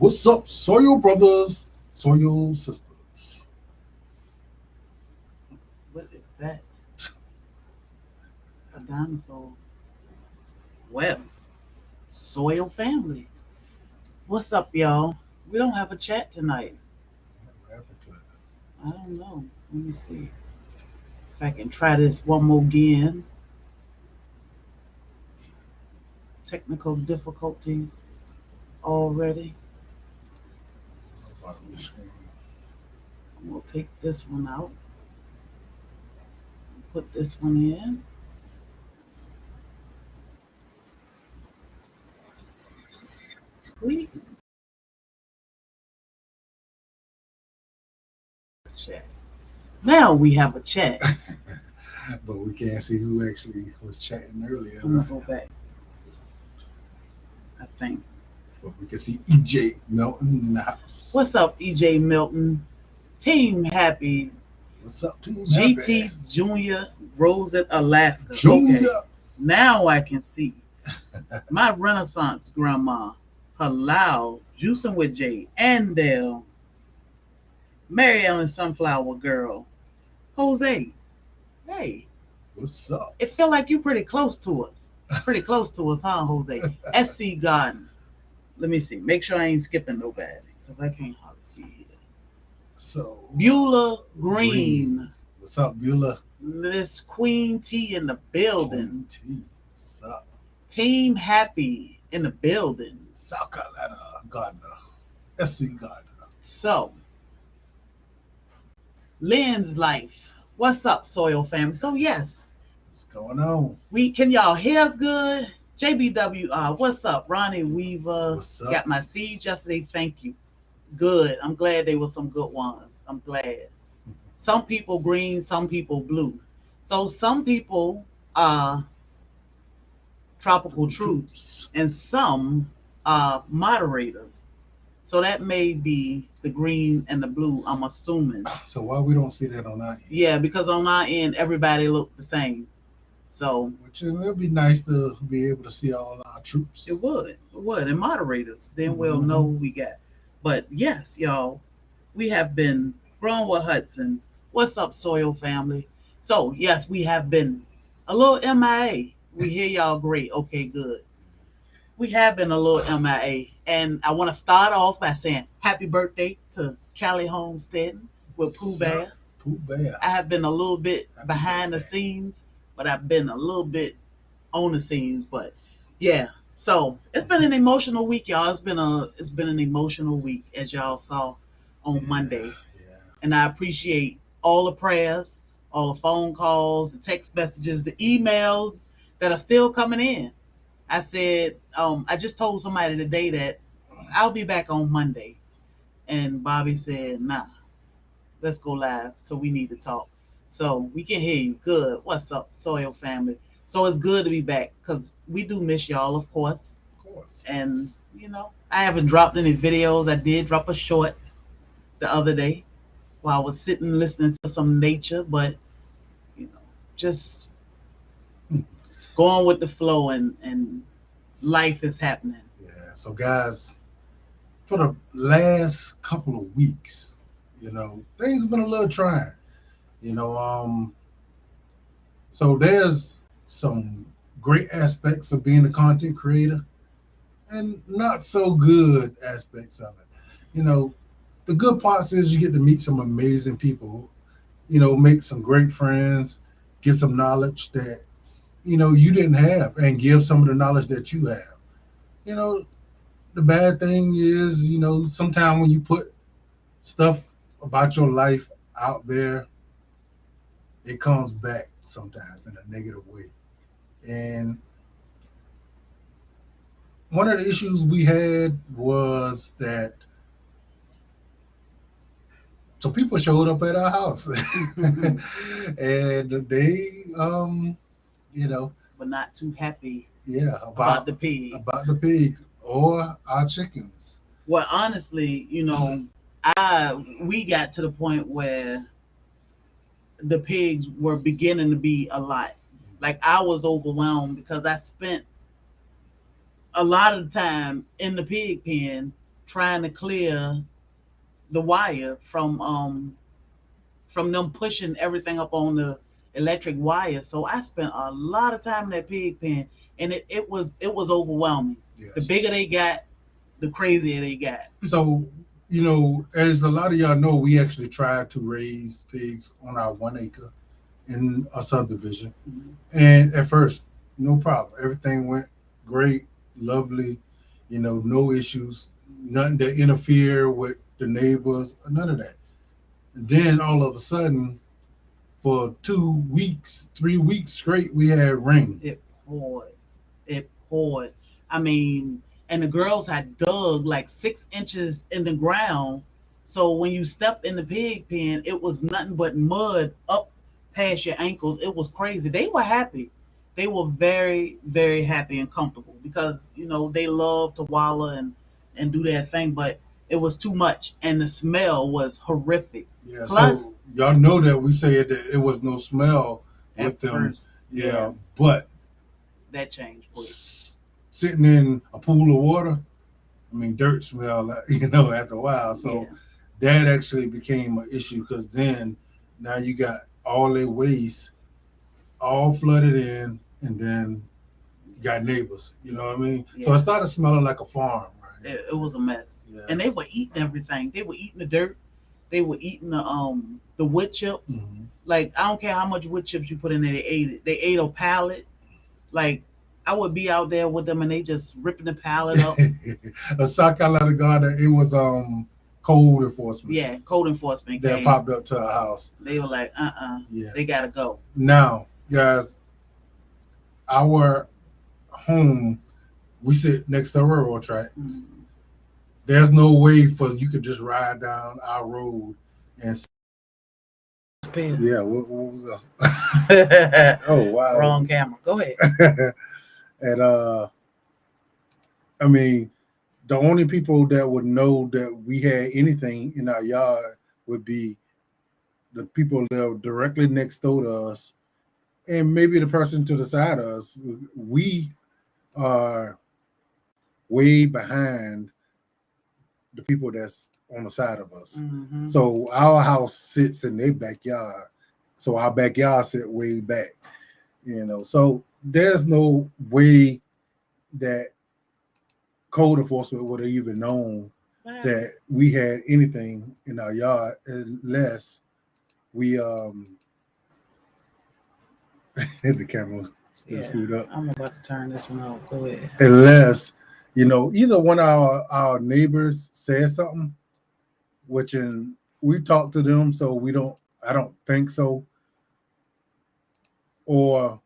What's up, Soil Brothers, Soil Sisters? What is that? A dinosaur. Well, Soil Family. What's up, y'all? We don't have a chat tonight. What happened to it? I don't know. Let me see if I can try this one more again. Technical difficulties already. Bottom of the screen. We'll take this one out. Put this one in. We chat. Now we have a chat. But we can't see who actually was chatting earlier. I'm gonna go back. I think. But we can see EJ Melton in the house. What's up, EJ Milton? Team Happy What's up, Team GT Happy? Junior Rose at Alaska. Junior. Okay, now I can see. My Renaissance grandma, Halal, Juicing with Jay, Andel, Mary Ellen Sunflower Girl, Jose. Hey, What's up? it feel like you pretty close to us. Pretty close to us, huh, Jose? SC Garden. Let me see. Make sure I ain't skipping nobody, because I can't hardly see here. So Beulah Green. What's up, Beulah? Miss Queen T in the building. Queen T. What's up? Team Happy in the building. South Carolina Gardner. SC Gardner. So, Lynn's life. What's up, Soil Family? So yes, What's going on? we can y'all hear us good? JBWR, what's up? Ronnie Weaver. What's up? Got my seeds yesterday. Thank you. Good. I'm glad they were some good ones. I'm glad. Some people green, some people blue. So some people are tropical troops and some are moderators. So that may be the green and the blue, I'm assuming. So why we don't see that on our end? Yeah, because on our end, everybody looked the same. So Which it'd be nice to be able to see all our troops. it would. And moderators, then we'll know who we got. But yes, y'all, we have been growing with Hudson. What's up, Soil Family? So yes, we have been a little MIA. We hear y'all great. Okay, good. We have been a little MIA. And I want to start off by saying happy birthday to Callie Homestead with Pooh Bear. Pooh Bear. I have been a little bit Happy behind the birthday. scenes, but I've been a little bit on the scenes. But yeah, so it's been an emotional week, y'all. It's been an emotional week, as y'all saw on Monday. Yeah. And I appreciate all the prayers, all the phone calls, the text messages, the emails that are still coming in. I said, I just told somebody today that I'll be back on Monday. And Bobby said, nah, let's go live. So we need to talk. So we can hear you. Good. What's up, Soil Family? So it's good to be back because we do miss y'all, of course. Of course. And, I haven't dropped any videos. I did drop a short the other day while I was sitting listening to some nature, but, just going with the flow and life is happening. Yeah. So guys, for the last couple of weeks, things have been a little trying. You know, so there's some great aspects of being a content creator and not so good aspects of it. The good parts is you get to meet some amazing people, make some great friends, get some knowledge that, you didn't have and give some of the knowledge that you have. You know, the bad thing is, sometimes when you put stuff about your life out there, it comes back sometimes in a negative way. And one of the issues we had was that some people showed up at our house and they, you know, But not too happy yeah, about the pigs. about the pigs or our chickens. Well, honestly, we got to the point where the pigs were beginning to be a lot. Like I was overwhelmed because I spent a lot of time in the pig pen trying to clear the wire from them pushing everything up on the electric wire. So I spent a lot of time in that pig pen, and it was overwhelming. The Yes. bigger they got, the crazier they got. So, as a lot of y'all know, we actually tried to raise pigs on our 1 acre in a subdivision. Mhm. And at first, no problem. Everything went great, lovely, no issues, nothing to interfere with the neighbors, none of that. And then all of a sudden, for 2 weeks, 3 weeks straight, we had rain. It poured. It poured. I mean, and the girls had dug like 6 inches in the ground. So when you step in the pig pen, it was nothing but mud up past your ankles. It was crazy. They were happy. They were very, very happy and comfortable because, they love to wallow and do their thing, but it was too much. And the smell was horrific. Yeah, Plus, so y'all know that we said that it was no smell with at them. first, Yeah, but that changed quick. sitting in a pool of water, I mean, dirt smell, after a while. So Yeah. that actually became an issue because then now you got all their waste all flooded in, and then you got neighbors. You know what I mean? Yeah. So it started smelling like a farm, right? It was a mess. Yeah. And they were eating everything. They were eating the dirt. They were eating the wood chips. Mhm. Like, I don't care how much wood chips you put in there, they ate it. They ate a pallet. Like, I would be out there with them and they just ripping the pallet up. South Carolina Garden, it was code enforcement. Yeah, code enforcement That came. popped up to our house. They were like, Yeah. they gotta go. Now, guys, our home, we sit next to a railroad track. Mhm. There's no way for you could just ride down our road and yeah, we'll go. Oh wow. Wrong camera. Go ahead. And I mean, the only people that would know that we had anything in our yard would be the people that are directly next door to us, and maybe the person to the side of us. We are way behind the people that's on the side of us. Mm-hmm. So our house sits in their backyard. So our backyard sit way back. So there's no way that code enforcement would have even known that we had anything in our yard unless we the camera still screwed up. I'm about to turn this one off. Go ahead. Unless, either one of our neighbors said something, which we talked to them, so I don't think so. Or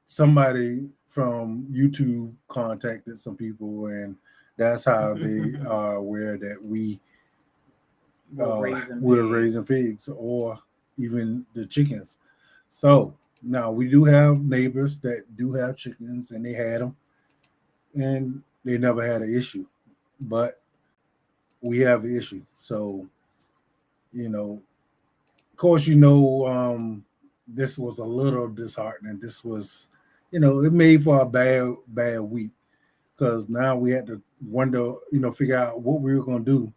somebody from YouTube contacted some people, and that's how they are aware that we're raising pigs or even the chickens. So now we do have neighbors that do have chickens, and they had them, and they never had an issue. But we have an issue. So, of course, this was a little disheartening. This was, it made for a bad week because now we had to wonder, figure out what we were going to do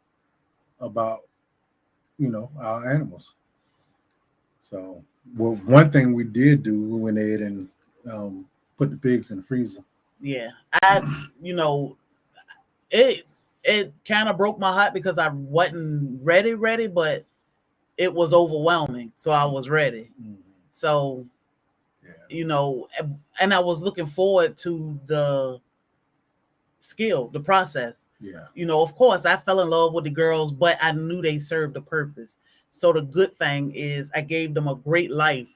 about, our animals. So, well, one thing we did do, we went ahead and put the pigs in the freezer. Yeah, it kind of broke my heart because I wasn't ready, but it was overwhelming, so I was ready. Mm-hmm. So, and I was looking forward to the process. Yeah. Of course, I fell in love with the girls, but I knew they served a purpose. So the good thing is I gave them a great life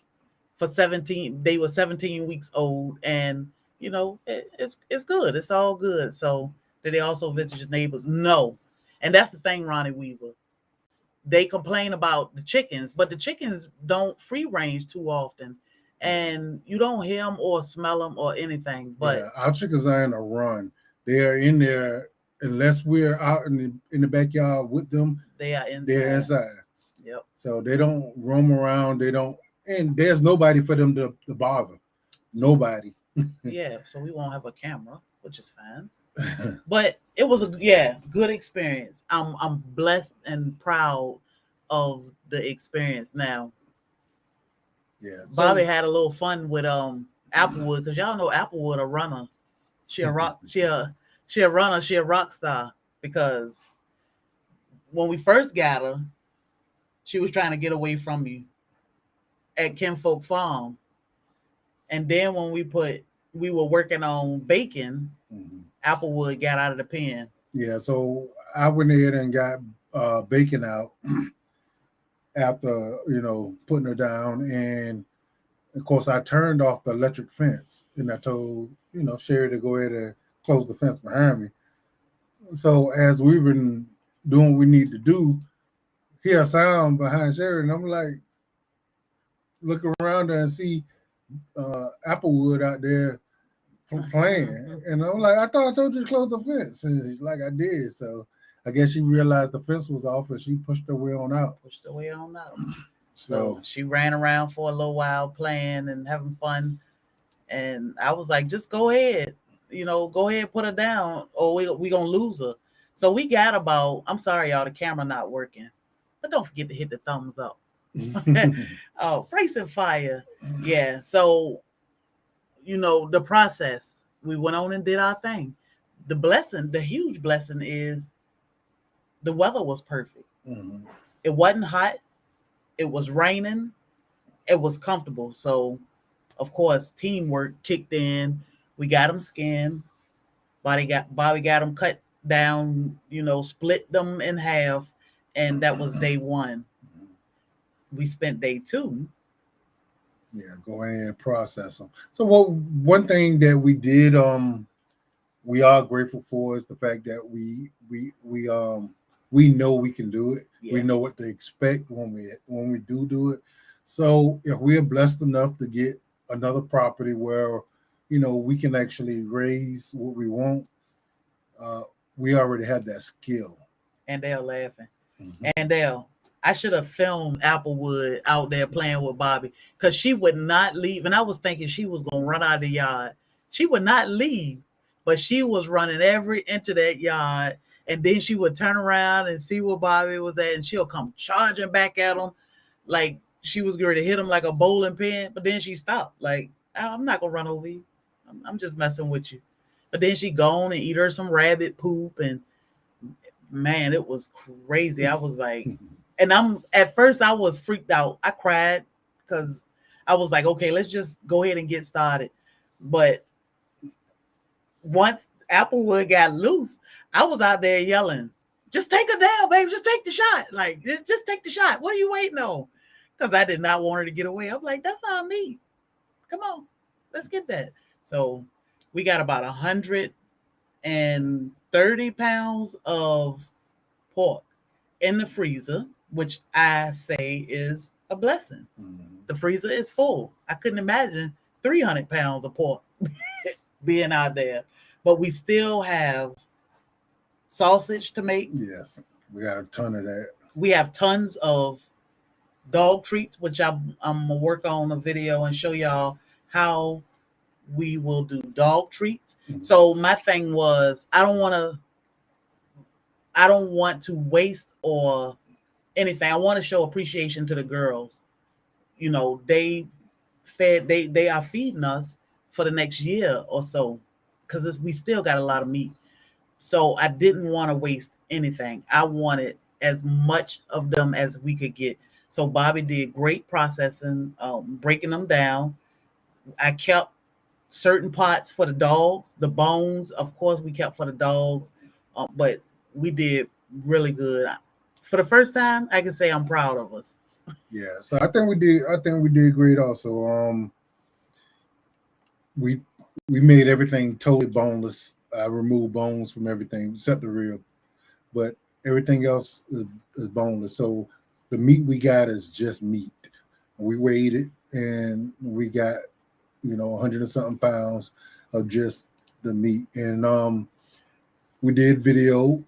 for 17. They were 17 weeks old, and it's good. It's all good. So did they also visit your neighbors? No. And that's the thing, Ronnie Weaver. They complain about the chickens, but the chickens don't free range too often, and you don't hear them or smell them or anything. But our chickens are in a run. They are in there unless we're out in the backyard with them. They are inside. They're inside. Yep. So they don't roam around. They don't, and there's nobody for them to bother. Nobody. Yeah. So we won't have a camera, which is fine. But it was a good experience. I'm blessed and proud of the experience. Now, Yeah. Bobby So had a little fun with Applewood, because y'all know Applewood a runner. She a rock. She a runner. She a rock star, because when we first got her, she was trying to get away from you at Kinfolk Farm, and then when we were working on bacon, mhm. Applewood got out of the pen. Yeah, so I went ahead and got bacon out after putting her down, and of course I turned off the electric fence, and I told Sherry to go ahead and close the fence behind me. So as we've been doing what we need to do, hear a sound behind Sherry, and I'm like, look around there and see Applewood out there playing, and I'm like, I thought I told you to close the fence, and he's like, I did. So I guess she realized the fence was off, and she pushed her way on out. Pushed her way on out. So So she ran around for a little while playing and having fun. And I was like, just go ahead. Go ahead, put her down, or we going to lose her. So we got about, I'm sorry, y'all, the camera not working. But don't forget to hit the thumbs up. Oh, Brace and Fire. Yeah. So, the process, we went on and did our thing. The blessing, the huge blessing is the weather was perfect. mhm. It wasn't hot. It was raining. It was comfortable. So, of course, teamwork kicked in. We got them skinned. Bobby got them cut down. Split them in half, and that was day one. We spent day two. Yeah, go in and process them. So what one thing that we did we are grateful for is the fact that we know we can do it. We Yeah, know what to expect when we do it. So if we are blessed enough to get another property where we can actually raise what we want, uh, we already have that skill. and they're laughing. Mhm. And I should have filmed Applewood out there playing with Bobby, because she would not leave. And I was thinking she was gonna run out of the yard. She would not leave, but she was running every inch of that yard. And then she would turn around and see where Bobby was at, and she'll come charging back at him, like she was going to hit him like a bowling pin. But then she stopped. Like, I'm not gonna run over you. I'm just messing with you. But then she gone and eat her some rabbit poop, and man, it was crazy. I was like, and I'm at first I was freaked out. I cried because I was like, okay, let's just go ahead and get started. But once Applewood got loose, I was out there yelling, just take her down, baby. Just take the shot. Like, just take the shot. What are you waiting on? Because I did not want her to get away. I'm like, that's all me. Come on, let's get that. So we got about 130 pounds of pork in the freezer, which I say is a blessing. Mhm. The freezer is full. I couldn't imagine 300 pounds of pork being out there. But we still have sausage to make. Yes, we got a ton of that. We have tons of dog treats, which I'm going to work on a video and show y'all how we will do dog treats. Mhm. So my thing was, I don't want to waste or anything. I want to show appreciation to the girls. They are feeding us for the next year or so, because we still got a lot of meat. So I didn't want to waste anything. I wanted as much of them as we could get. So Bobby did great processing, breaking them down. I kept certain parts for the dogs. The bones, of course, we kept for the dogs, but we did really good. For the first time, I can say I'm proud of us. Yeah, so I think we did great also. We we made everything totally boneless. I removed bones from everything except the rib, but everything else is boneless. So the meat we got is just meat. We weighed it, and we got 100 and something pounds of just the meat. And we did video,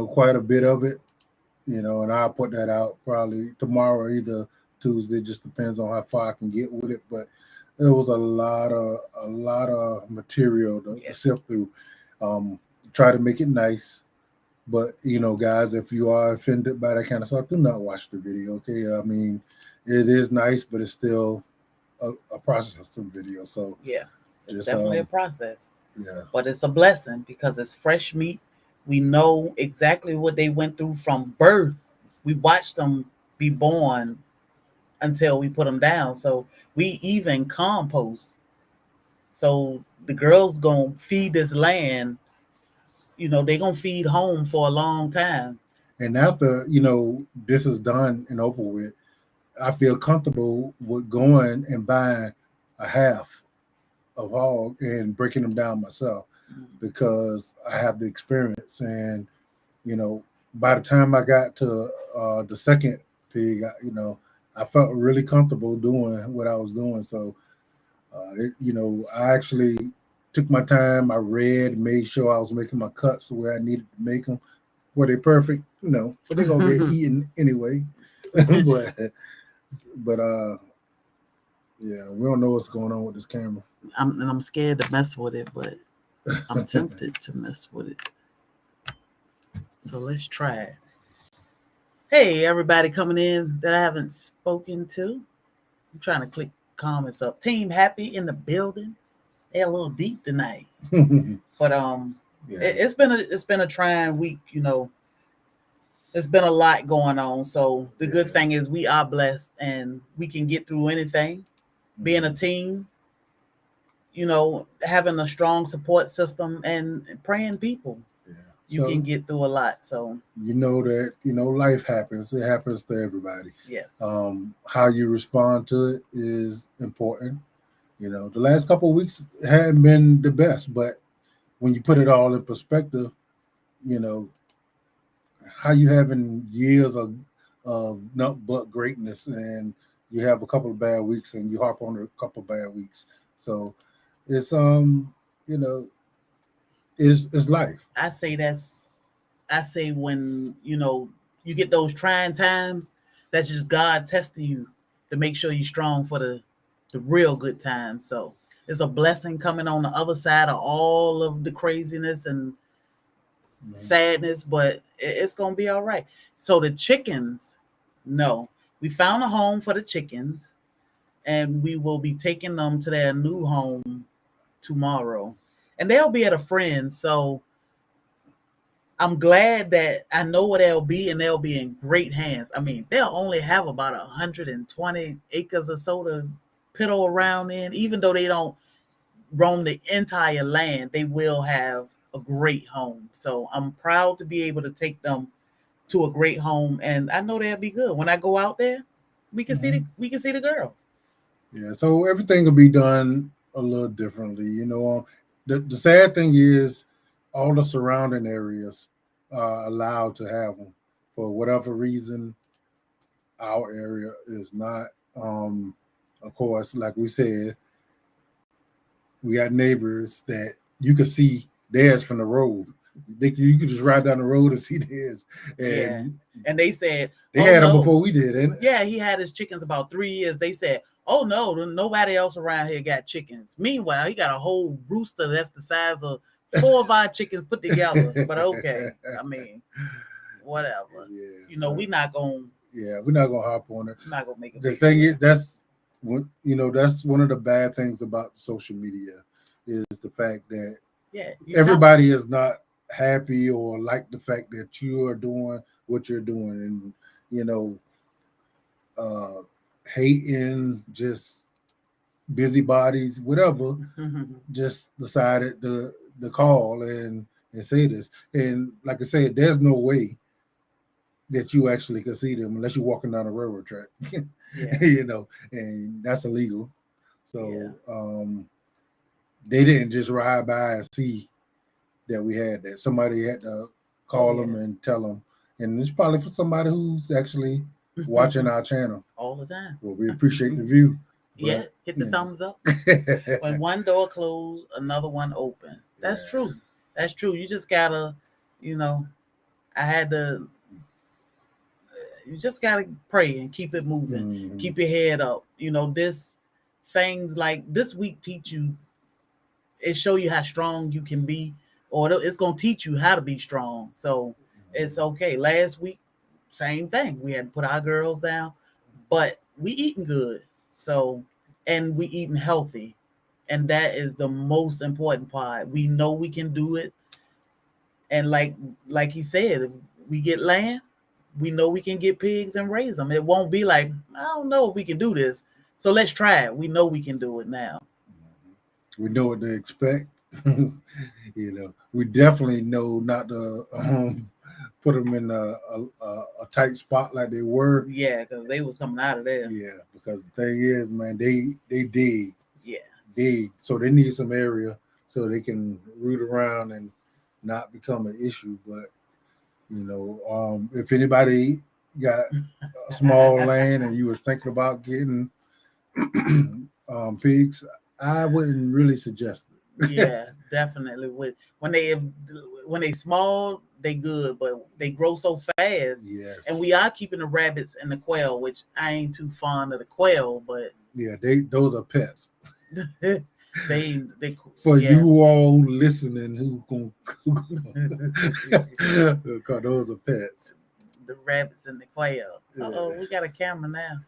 quite a bit of it, and I'll put that out probably tomorrow or either Tuesday. Just depends on how far I can get with it. But there was a lot of material to Yeah. sift through. Um, try to make it nice. But guys, if you are offended by that kind of stuff, do not watch the video. Okay, I mean, it is nice, but it's still a processing video. So Yeah, it's just definitely a process, yeah, but it's a blessing because it's fresh meat. We know exactly what they went through from birth. We watched them be born until we put them down. So we even compost. So the girls gonna feed this land. They gonna feed home for a long time. and after this is done and over with, I feel comfortable with going and buying a half of hog and breaking them down myself Mhm. because I have the experience. And you know, by the time I got to the second pig, I felt really comfortable doing what I was doing. So, I actually took my time. I read, made sure I was making my cuts the way I needed to make them. Were they perfect? No, but they're gonna get eaten anyway. but but yeah, we don't know what's going on with this camera. I'm scared to mess with it, but I'm tempted to mess with it. So let's try it. Hey, everybody coming in that I haven't spoken to. I'm trying to click comments up. Team Happy in the building. They're a little deep tonight, but Yeah. it's been a trying week. There's been a lot going on. So the good thing is we are blessed and we can get through anything. Being a team, having a strong support system and praying people, Yeah. you can get through a lot. So that life happens. It happens to everybody. yes, How you respond to it is important. The last couple of weeks haven't been the best, but when you put it all in perspective, you know how you having years of not but greatness, and you have a couple of bad weeks, and you harp on a couple of bad weeks. So it's you know it's life. I say when you get those trying times, that's just God testing you to make sure you're strong for the real good times. So it's a blessing coming on the other side of all of the craziness and sadness, but it's gonna be all right. So the chickens, no, we found a home for the chickens, and we will be taking them to their new home tomorrow, and they'll be at a friend. So I'm glad that I know where they'll be, and they'll be in great hands. I mean, they'll only have about 120 acres or so to piddle around in. Even though they don't roam the entire land, they will have a great home. So I'm proud to be able to take them to a great home, and I know they'll be good. When I go out there, we can see the girls. Yeah, so everything will be done a little differently. The sad thing is all the surrounding areas are allowed to have them. For whatever reason, our area is not. Of course, like we said, we got neighbors that you could see theirs from the road. You could just ride down the road and see theirs. Yeah, And and they said, they "Oh had them no." before we did, ain't it? Yeah, he had his chickens about 3 years. They said, "Oh no, nobody else around here got chickens." Meanwhile, he got a whole rooster that's the size of 4 of our chickens put together. But okay, I mean, whatever. Yeah, so, We're not gonna yeah, we're not gonna hop on it. not gonna make a The big thing deal. is, that's one of the bad things about social media is the fact that Yeah, everybody is not happy or like the fact that you are doing what you're doing, and you know, uh, hating, just busybodies, whatever. Just decided to call and say this, and like I said, there's no way that you actually can see them unless you're walking down a railroad track. Yeah. And that's illegal. Yeah. So they didn't just ride by and see that we had that. Somebody had to call them and tell them. And it's probably for somebody who's actually watching our channel all the time. Well, we appreciate the view. Yeah, hit the thumbs up. When one door closed, another one open. That's true. That's true. You just gotta, I had to. You just gotta pray and keep it moving. Keep your head up. This things like this week teach you. It show you how strong you can be or it's gonna teach you how to be strong. So it's okay. Last week, same thing. We had to put our girls down, but we eating good. So and we eating healthy, and that is the most important part. We know we can do it, and like he said, if we get land, we know we can get pigs and raise them. It won't be like, I don't know if we can do this, so let's try it. We know we can do it now. We know what to expect. We definitely know not to put them in a tight spot like they were. Yeah, because they was coming out of there. Yeah, because the thing is, man, they dig, Yeah. so they need some area so they can root around and not become an issue. But if anybody got a small land and you was thinking about getting pigs, I wouldn't really suggest it. Yeah, definitely. When they small, they good, but they grow so fast. Yes. And we are keeping the rabbits and the quail, which I ain't too fond of the quail, but yeah, those are pets. they For yeah. you all listening, because those are pets. The rabbits and the quail. Oh, Yeah. we got a camera now.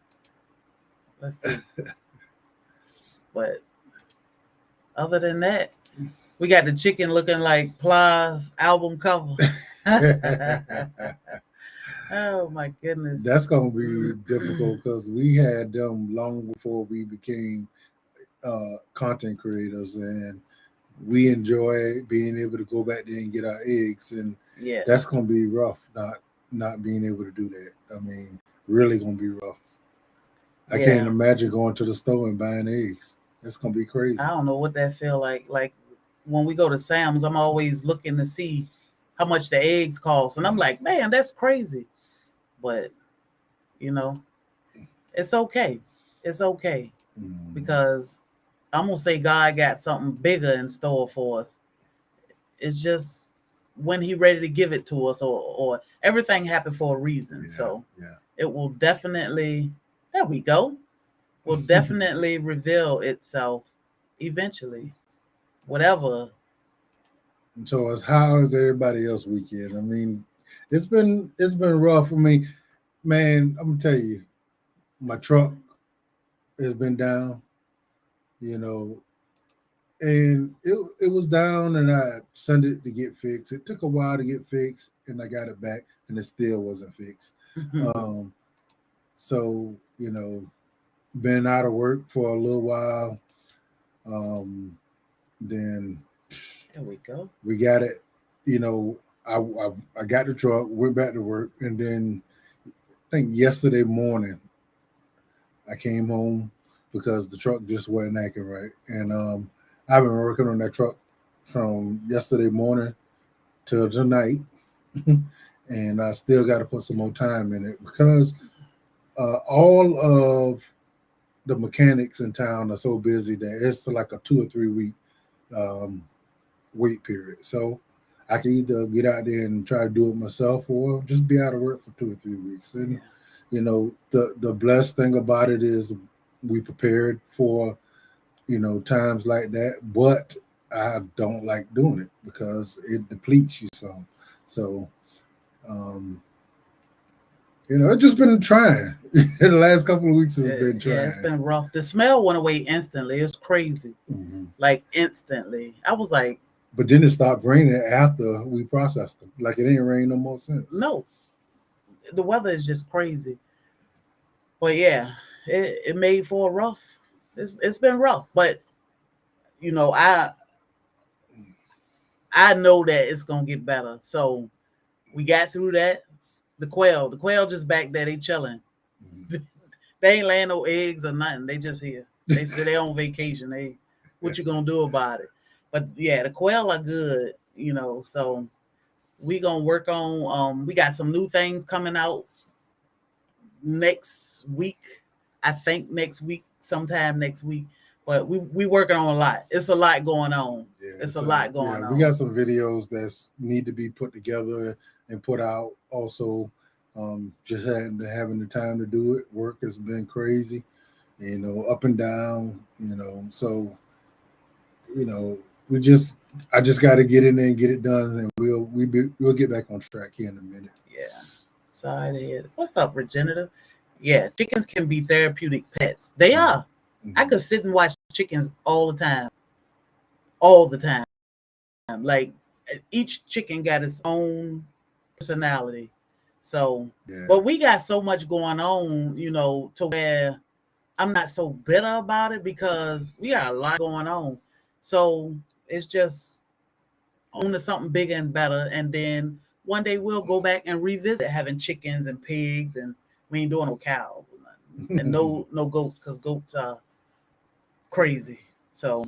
Let's see. But other than that, we got the chicken looking like Plies album cover. Oh my goodness. That's gonna be difficult because we had them long before we became content creators, and we enjoy being able to go back there and get our eggs, and Yeah. that's gonna be rough. Not being able to do that. I mean, really gonna be rough. I can't imagine going to the store and buying eggs. That's gonna be crazy. I don't know what that feel like. Like when we go to Sam's, I'm always looking to see how much the eggs cost, and I'm like, man, that's crazy. But you know, it's okay. It's okay because I'm gonna say God got something bigger in store for us. It's just when He ready to give it to us, or everything happened for a reason. So it will definitely. There we go. Will definitely reveal itself eventually. Whatever. So as how is everybody else weekend? I mean, it's been rough for me, man. I'm gonna tell you, my truck has been down, you know, and it was down, and I sent it to get fixed. It took a while to get fixed, and I got it back, and it still wasn't fixed. um, so been out of work for a little while. Then There we go. we got it. You know, I got the truck, went back to work, and then I think yesterday morning I came home because the truck just wasn't acting right, and I've been working on that truck from yesterday morning till tonight, and I still got to put some more time in it because all of the mechanics in town are so busy that it's like a 2 or 3 week um, wait period. So I can either get out there and try to do it myself or just be out of work for 2 or 3 weeks. And the blessed thing about it is we prepared for times like that, but I don't like doing it because it depletes you some. So um, it's just been trying. The last couple of weeks has been trying. Yeah, it's been rough. The smell went away instantly. It was crazy. Like instantly. I was like, but then it stopped raining after we processed them. Like it ain't rained no more since. No. The weather is just crazy. But yeah, it made for a rough. It's been rough. But I know that it's gonna get better. So we got through that. The quail just back there, they chilling. They ain't laying no eggs or nothing. They just here. They say they on vacation. What you gonna do about it? But yeah, the quail are good, so we gonna work on we got some new things coming out next week. I think next week, sometime next week. But we working on a lot. It's a lot going on. Yeah, it's a lot going on. We got some videos that need to be put together and put out. Also, just having the time to do it. Work has been crazy, up and down. So, I just got to get in there and get it done, and we'll get back on track here in a minute. Yeah. Side head. What's up, Regenerative? Yeah, chickens can be therapeutic pets. They are. I could sit and watch chickens all the time. All the time. Like each chicken got its own personality. So, Yeah. but we got so much going on, to where I'm not so bitter about it because we got a lot going on. So it's just on to something bigger and better. And then one day we'll go back and revisit having chickens and pigs, and we ain't doing no cows or nothing. And no goats, because goats are crazy. So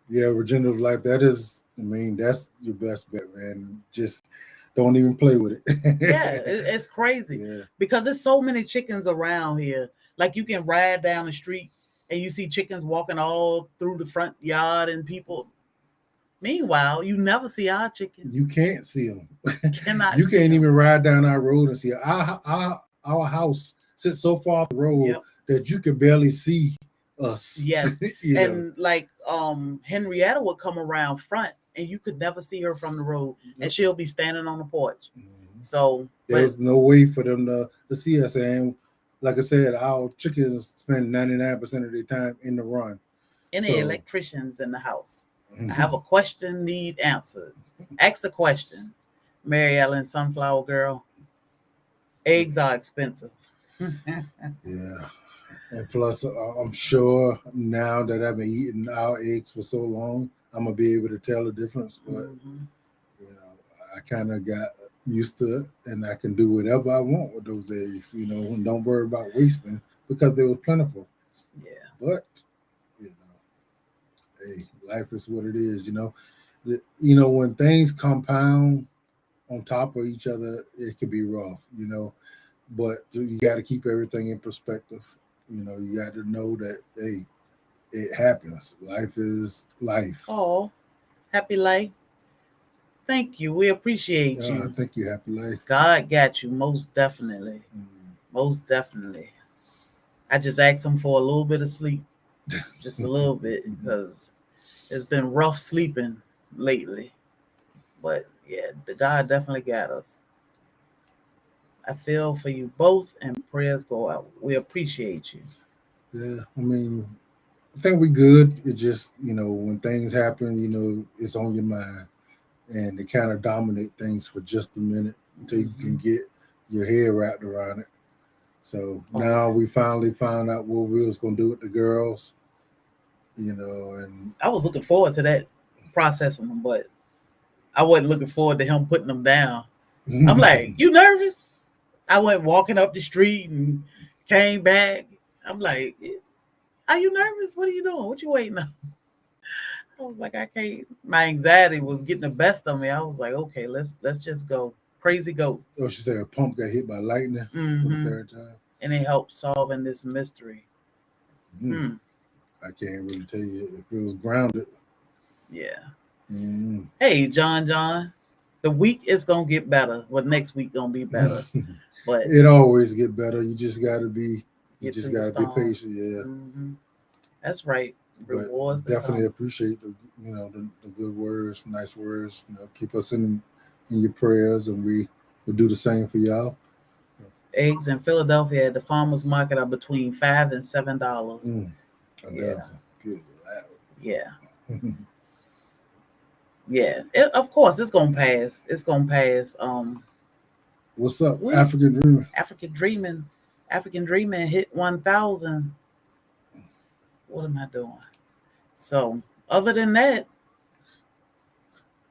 yeah, regenerative life. That's your best bet, man. Just don't even play with it. yeah, it's crazy because there's so many chickens around here. Like you can ride down the street and you see chickens walking all through the front yard and people. Meanwhile, you never see our chickens. You can't see them. Cannot. You can't even ride down our road and see our house sits so far off the road that you can barely see us. Yes. And like Henrietta would come around front and you could never see her from the road, and she'll be standing on the porch. So there's no way for them to see us. And like I said, our chickens spend 99% of their time in the run. Any electricians in the house? I have a question, need answered. Ask the question. Mary Ellen, Sunflower Girl. Eggs are expensive. Yeah. And plus, I'm sure now that I've been eating our eggs for so long, I'm going to be able to tell the difference. But, I kind of got used to it, and I can do whatever I want with those eggs, and don't worry about wasting because they were plentiful. Yeah. But, hey, life is what it is, when things compound on top of each other, it can be rough, but you got to keep everything in perspective. You got to know that, hey, it happens. Life is life. Oh, happy life. Thank you. We appreciate you. Thank you. Happy life. God got you, most definitely. Most definitely. I just asked him for a little bit of sleep. Just a little bit, because it's been rough sleeping lately. But yeah, the God definitely got us. I feel for you both, and prayers go out. We appreciate you. Yeah, I think we're good. It just, when things happen, it's on your mind, and they kind of dominate things for just a minute until you can get your head wrapped around it. So now we finally found out what we was going to do with the girls, and I was looking forward to that, processing them, but I wasn't looking forward to him putting them down. I'm like, you nervous? I went walking up the street and came back. I'm like, are you nervous? What are you doing? What you waiting on? I was like, I can't. My anxiety was getting the best of me. I was like, okay, let's just go. Crazy goats. Oh, she said her pump got hit by lightning for the third time. And it helped solving this mystery. I can't really tell you if it was grounded. Yeah. Hey, John. The week is gonna get better. Well, next week gonna be better. But it always get better. You just gotta be patient. Yeah. That's right. Rewards. Definitely appreciate the good words, nice words. Keep us in your prayers, and we will do the same for y'all. Eggs in Philadelphia at the farmers market are between $5 and $7. A dozen. Good. Yeah. Yeah. Of course, it's gonna pass. It's gonna pass. What's up, African Dreaming? African Dreaming hit 1,000. What am I doing? So, other than that,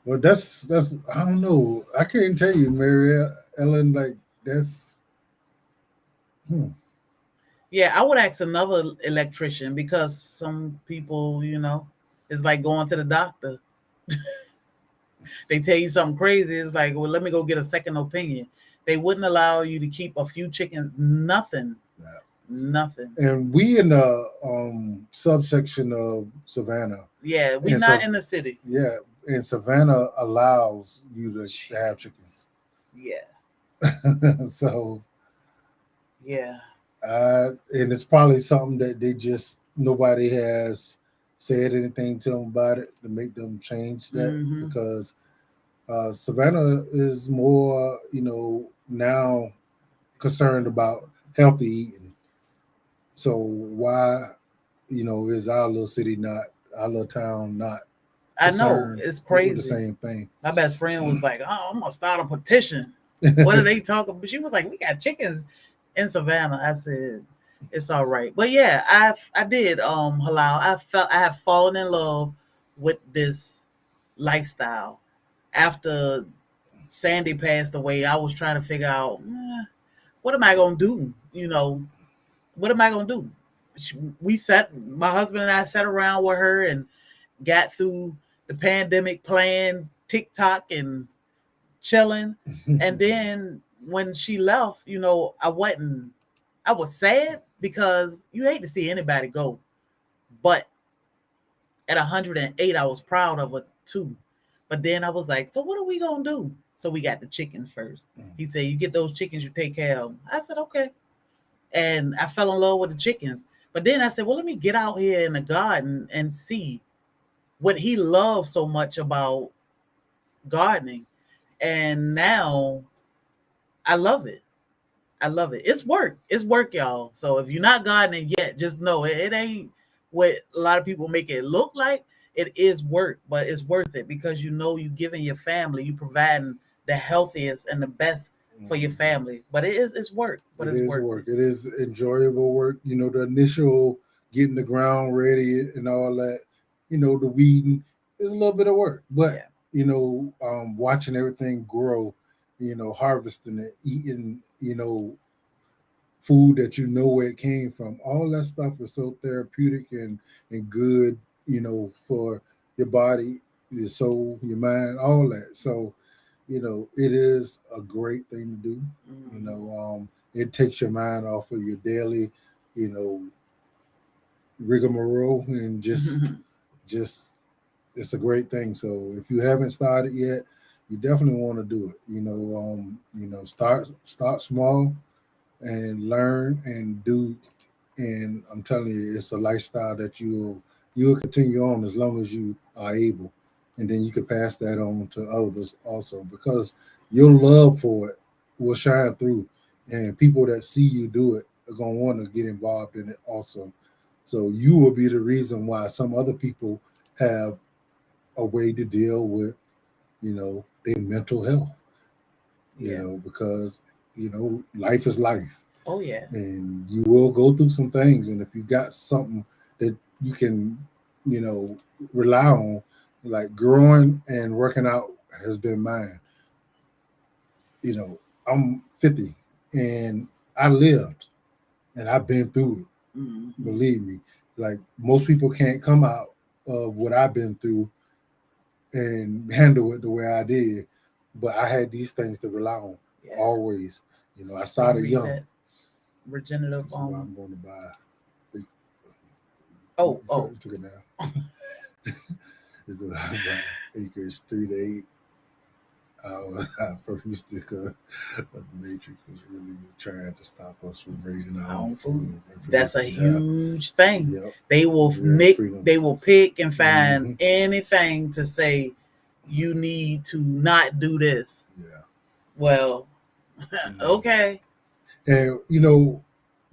well, that's I don't know. I can't tell you, Mary Ellen. Like that's. Yeah, I would ask another electrician, because some people, it's like going to the doctor. They tell you something crazy. It's like, well, let me go get a second opinion. They wouldn't allow you to keep a few chickens. Nothing. Nothing. And we in the subsection of Savannah. Yeah, we're not in the city. Yeah, and Savannah allows you to have chickens. Yeah. So. Yeah. And it's probably something that nobody has said anything to them about it to make them change that, Mm-hmm. because Savannah is more, now concerned about healthy eating. So why, is our little city not, our little town not I know concerned it's with the crazy. same thing? My best friend was like, "Oh, I'm gonna start a petition." What are they talking? But she was like, "We got chickens in Savannah." I said, "It's all right." But yeah, I did halal. I have fallen in love with this lifestyle after Sandy passed away. I was trying to figure out, what am I gonna do? What am I gonna do? We sat, my husband and I sat around with her and got through the pandemic, playing TikTok and chilling. And then when she left, I was sad because you hate to see anybody go. But at 108, I was proud of her too. But then I was like, so what are we going to do? So we got the chickens first. He said, you get those chickens, you take care of them. I said, okay. And I fell in love with the chickens. But then I said, well, let me get out here in the garden and see what he loves so much about gardening. And now I love it. I love it. It's work. It's work, y'all. So if you're not gardening yet, just know it ain't what a lot of people make it look like. It is work, but it's worth it because you're giving your family, you providing the healthiest and the best for your family. But it's work, but It it's is worth work. it. It is enjoyable work. The initial getting the ground ready and all that, the weeding is a little bit of work. But, Yeah. watching everything grow, harvesting it, eating, food that where it came from, all that stuff is so therapeutic and good, for your body, your soul, your mind, all that. So, it is a great thing to do. It takes your mind off of your daily, you know, rigmarole, and just it's a great thing. So if you haven't started yet, you definitely want to do it. Start small and learn and do. And I'm telling you, it's a lifestyle that you'll continue on as long as you are able, and then you can pass that on to others also, because your love for it will shine through, and people that see you do it are gonna want to get involved in it also. So you will be the reason why some other people have a way to deal with, their mental health, Yeah. because life is life, Oh yeah. and you will go through some things. And if you got something that you can, you know, rely on, like growing and working out has been mine. I'm 50 and I lived and I've been through it. Mm-hmm. Believe me, like most people can't come out of what I've been through and handle it the way I did. But I had these things to rely on Yeah. always. I So you started read young. that regenerative. That's why I'm going to buy. Oh. Took it now. It's about acres, 3 to 8 hours. First stick of the Matrix is really trying to stop us from raising our own food. That's a huge thing. Yep. They will Real freedom. they will pick and find Mm-hmm. anything to say you need to not do this. Yeah. Well, okay. And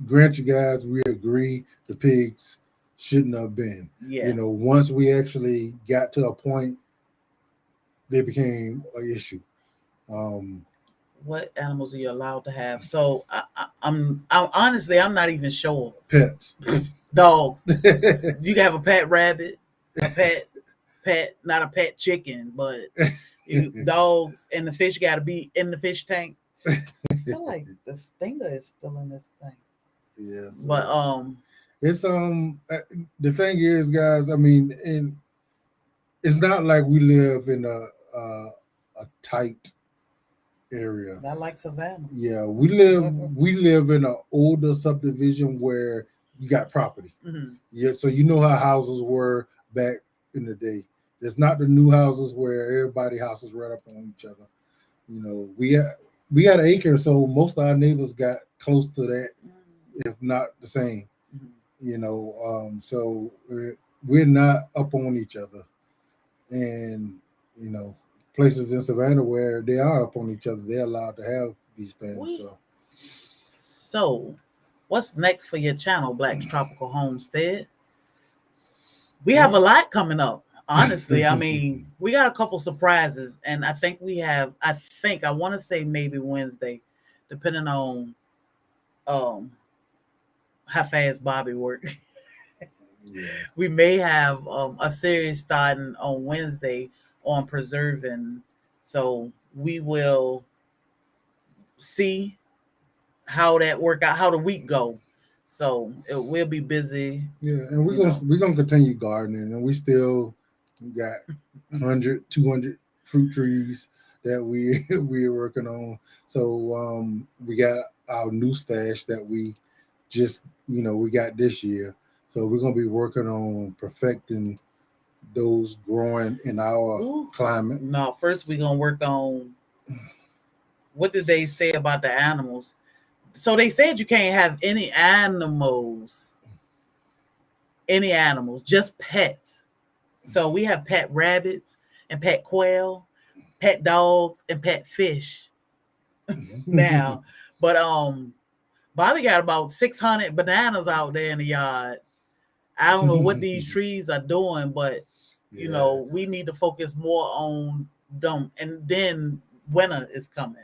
grant you guys, we agree the pigs shouldn't have been. Yeah. Once we actually got to a point, they became an issue. Um, What animals are you allowed to have? So I'm honestly I'm not even sure. Pets. Dogs. You can have a pet rabbit, a pet, not a pet chicken, but dogs, and the fish got to be in the fish tank. I feel like the stinger is still in this thing. Yes. But it's the thing is, guys. I mean, and it's not like we live in a tight area. I like Savannah. Yeah, we live in an older subdivision where you got property. Mm-hmm. Yeah, so you know how houses were back in the day. There's not the new houses where everybody houses right up on each other. We got an acre, so most of our neighbors got close to that, if not the same. Mm-hmm. So we're not up on each other, and you know, places in Savannah where they are up on each other, they're allowed to have these things. We So so what's next for your channel, Black's Tropical Homestead? We have a well, lot coming up. Honestly, I mean, we got a couple surprises, and I think we have. I want to say maybe Wednesday, depending on um how fast Bobby works. yeah, We may have a series starting on Wednesday on preserving. So we will see how that work out, how the week go. So it will be busy, yeah, and you know. we're gonna continue gardening, and we still got 100, 200 fruit trees that we we're working on. So we got our new stash that we just we got this year. So we're gonna be working on perfecting those growing in our Ooh. climate. No, first we're gonna work on what did they say about the animals. So they said you can't have any animals, just pets. So we have pet rabbits and pet quail, pet dogs and pet fish now. But Bobby got about 600 bananas out there in the yard. I don't know what these trees are doing, but Yeah, we need to focus more on them. And then winter is coming,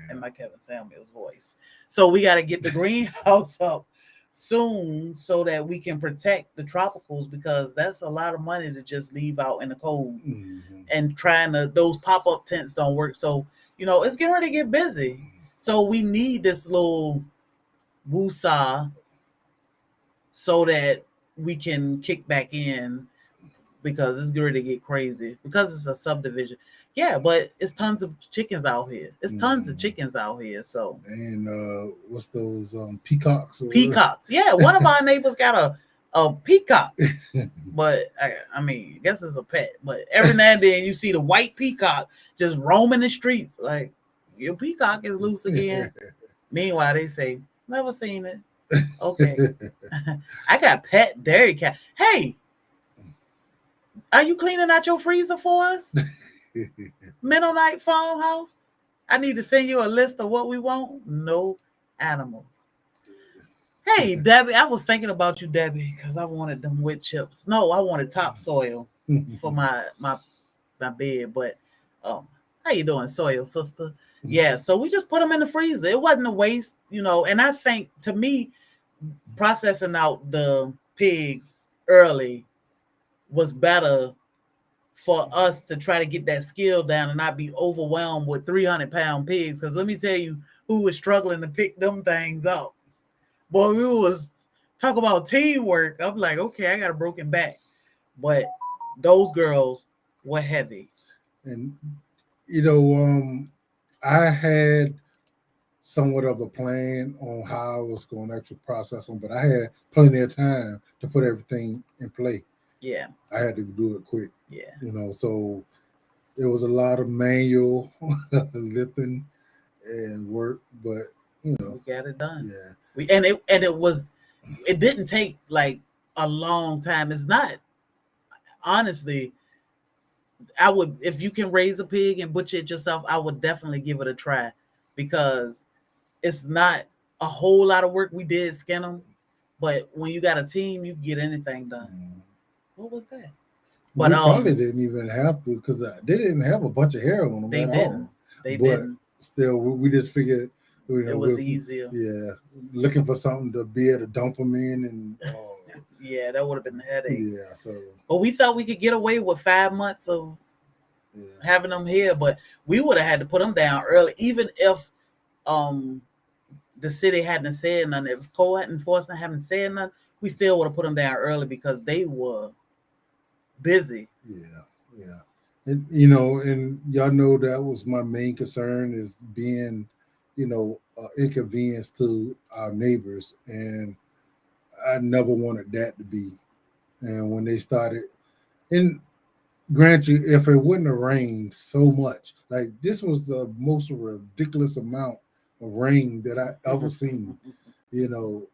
in yeah. my Kevin Samuels voice. So we got to get the greenhouse up soon so that we can protect the tropicals, because that's a lot of money to just leave out in the cold. Hmm. And trying to, those pop up tents don't work. So, it's getting ready to get busy. So we need this little woosah so that we can kick back in, because it's going to get crazy because it's a subdivision. Yeah, but it's tons of chickens out here. It's tons of Hmm. chickens out here. So And what's those peacocks or peacocks. Yeah, one of our neighbors got a peacock, but I mean, I guess it's a pet. But every now and then you see the white peacock just roaming the streets. Like, your peacock is loose again. Meanwhile, they say never seen it. Okay, I got pet dairy cat. Hey, are you cleaning out your freezer for us? Mennonite Farmhouse? I need to send you a list of what we want. No animals. Hey, Debbie, I was thinking about you, Debbie, because I wanted them wood chips. No, I wanted topsoil for my bed. But how you doing, soil sister? Yeah, so we just put them in the freezer. It wasn't a waste, And I think, to me, processing out the pigs early was better for us to try to get that skill down and not be overwhelmed with 300-pound pigs. Because let me tell you, who was struggling to pick them things up. Boy, we was talk about teamwork. I'm like, okay, I got a broken back, but those girls were heavy. And you know, I had somewhat of a plan on how I was going to actually process them, but I had plenty of time to put everything in play. Yeah, I had to do it quick, yeah. so it was a lot of manual lifting and work, but We got it done. yeah. It didn't take like a long time. It's not, honestly. I would, if you can raise a pig and butcher it yourself, I would definitely give it a try, because it's not a whole lot of work. We did skin them, but when you got a team, you can get anything done. What was that? But We probably didn't even have to, because they didn't have a bunch of hair on them they at didn't. all. They But didn't. still, we just figured, It was easier. yeah, looking for something to be able to dump them in, and Yeah, that would have been a headache. yeah, so But we thought we could get away with 5 months of yeah. having them here, but we would have had to put them down early, even if um the city hadn't said nothing. If court enforcement hadn't said nothing, we still would have put them down early, because they were busy. Yeah, yeah. And and y'all know that was my main concern, is being, inconvenience to our neighbors, and I never wanted that to be. And when they started, and grant you, if it wouldn't have rained so much, like this was the most ridiculous amount of rain that I ever seen.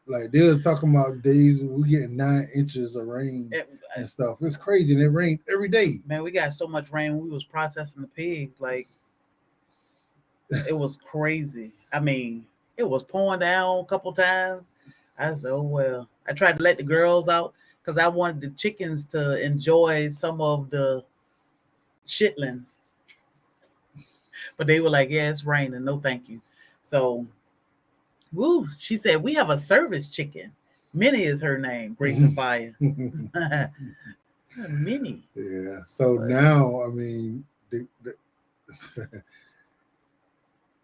Like they was talking about days we getting 9 inches of rain It, and stuff. It's crazy, and it rained every day. man, we got so much rain when we was processing the pigs. Like it was crazy. I mean, it was pouring down a couple times. I said, oh well. I tried to let the girls out because I wanted the chickens to enjoy some of the chitlins, but they were like, "Yeah, it's raining. No, thank you." So, woo. She said, "We have a service chicken. Minnie is her name. Grace and Fire. Minnie." Yeah. So But now, I mean,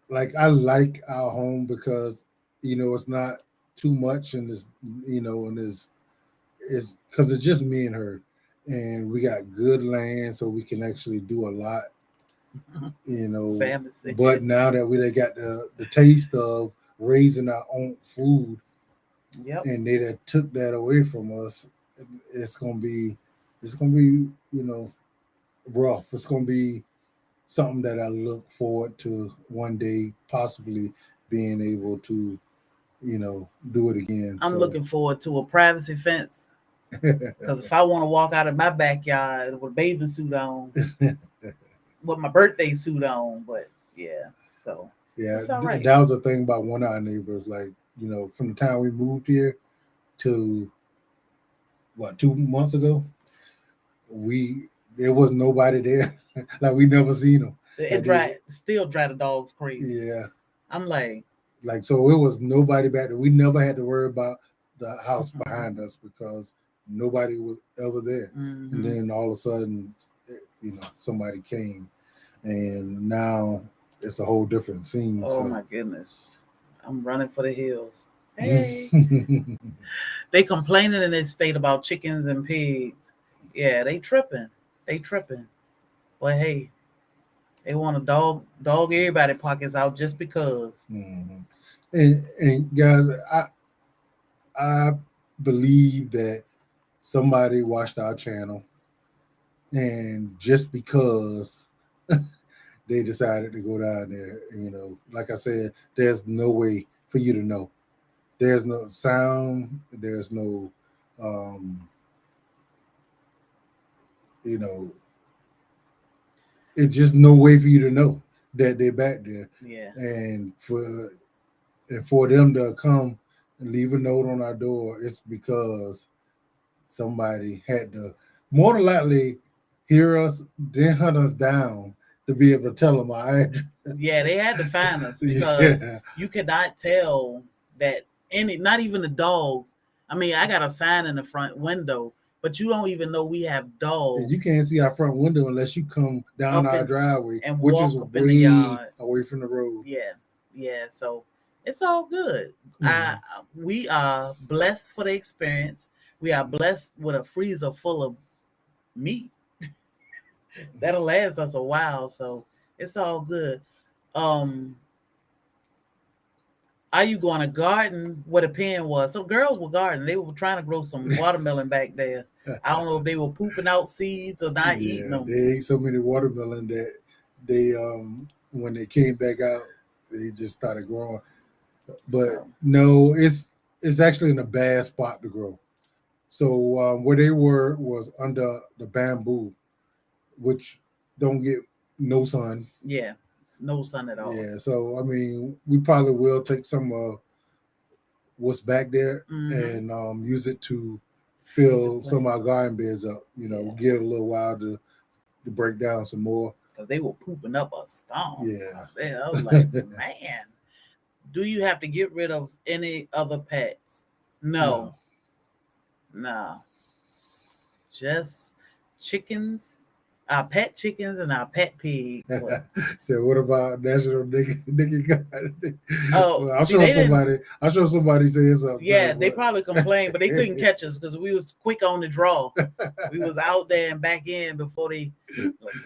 like I like our home because it's not too much, and it's because it's just me and her, and we got good land, so we can actually do a lot. fantasy. But now that we they got the taste of raising our own food, Yep. and they that took that away from us, it's gonna be rough. It's gonna be something that I look forward to one day, possibly being able to do it again. I'm So looking forward to a privacy fence because if I want to walk out of my backyard with a bathing suit on, with my birthday suit on, but yeah, so yeah, it's all right. that was the thing about one of our neighbors. Like from the time we moved here to what 2 months ago, we there was nobody there. Like we never seen them. It Like they, still drive the dogs crazy. yeah, I'm like, so it was nobody back there. We never had to worry about the house behind us because nobody was ever there. And mm-hmm. then all of a sudden, somebody came, and now it's a whole different scene. Oh So my goodness, I'm running for the hills. Hey, they complaining in this state about chickens and pigs. Yeah, they tripping. They tripping. But hey, they want to dog everybody pockets out just because. Mhm. And guys, I believe that somebody watched our channel, and just because they decided to go down there, like I said, there's no way for you to know. There's no sound. There's no, um, you know, it's just no way for you to know that they're back there. Yeah. And for them to come and leave a note on our door, it's because somebody had to more than likely hear us, then hunt us down to be able to tell them our address. Yeah, they had to find us because Yeah. you cannot tell that not even the dogs. I mean, I got a sign in the front window, but you don't even know we have And you dogs can't see our front window unless you come down up our in driveway, and which is walk up in the way yard. away from the road. Yeah, yeah. So it's all good. Mhm. We are blessed for the experience. We are blessed with a freezer full of meat that'll last us a while. So it's all good. Um, are you going to garden where the pen was? Some girls were gardening. They were trying to grow some watermelon back there. I don't know if they were pooping out seeds or not eating Yeah, them. they ate so many watermelon that they when they came back out, they just started growing. But So no, it's actually in a bad spot to grow. So where they were was under the bamboo, which don't get no sun. yeah, no sun at all. Yeah, so I mean, we probably will take some of what's back there Mm-hmm. and use it to Feed the fill some of plant. our garden beds up. Yeah, Give it a little while to break down some more. because they were pooping up a storm Yeah. out there. I was like, man, do you have to get rid of any other pets? No, No. no, just chickens. Our pet chickens and our pet pigs. But So what about National Nigga God? oh, Well, I'm see, sure they didn't. somebody. I'm sure somebody said Yeah, something. they probably complained, but they couldn't catch us because we was quick on the draw. We was out there and back in before they.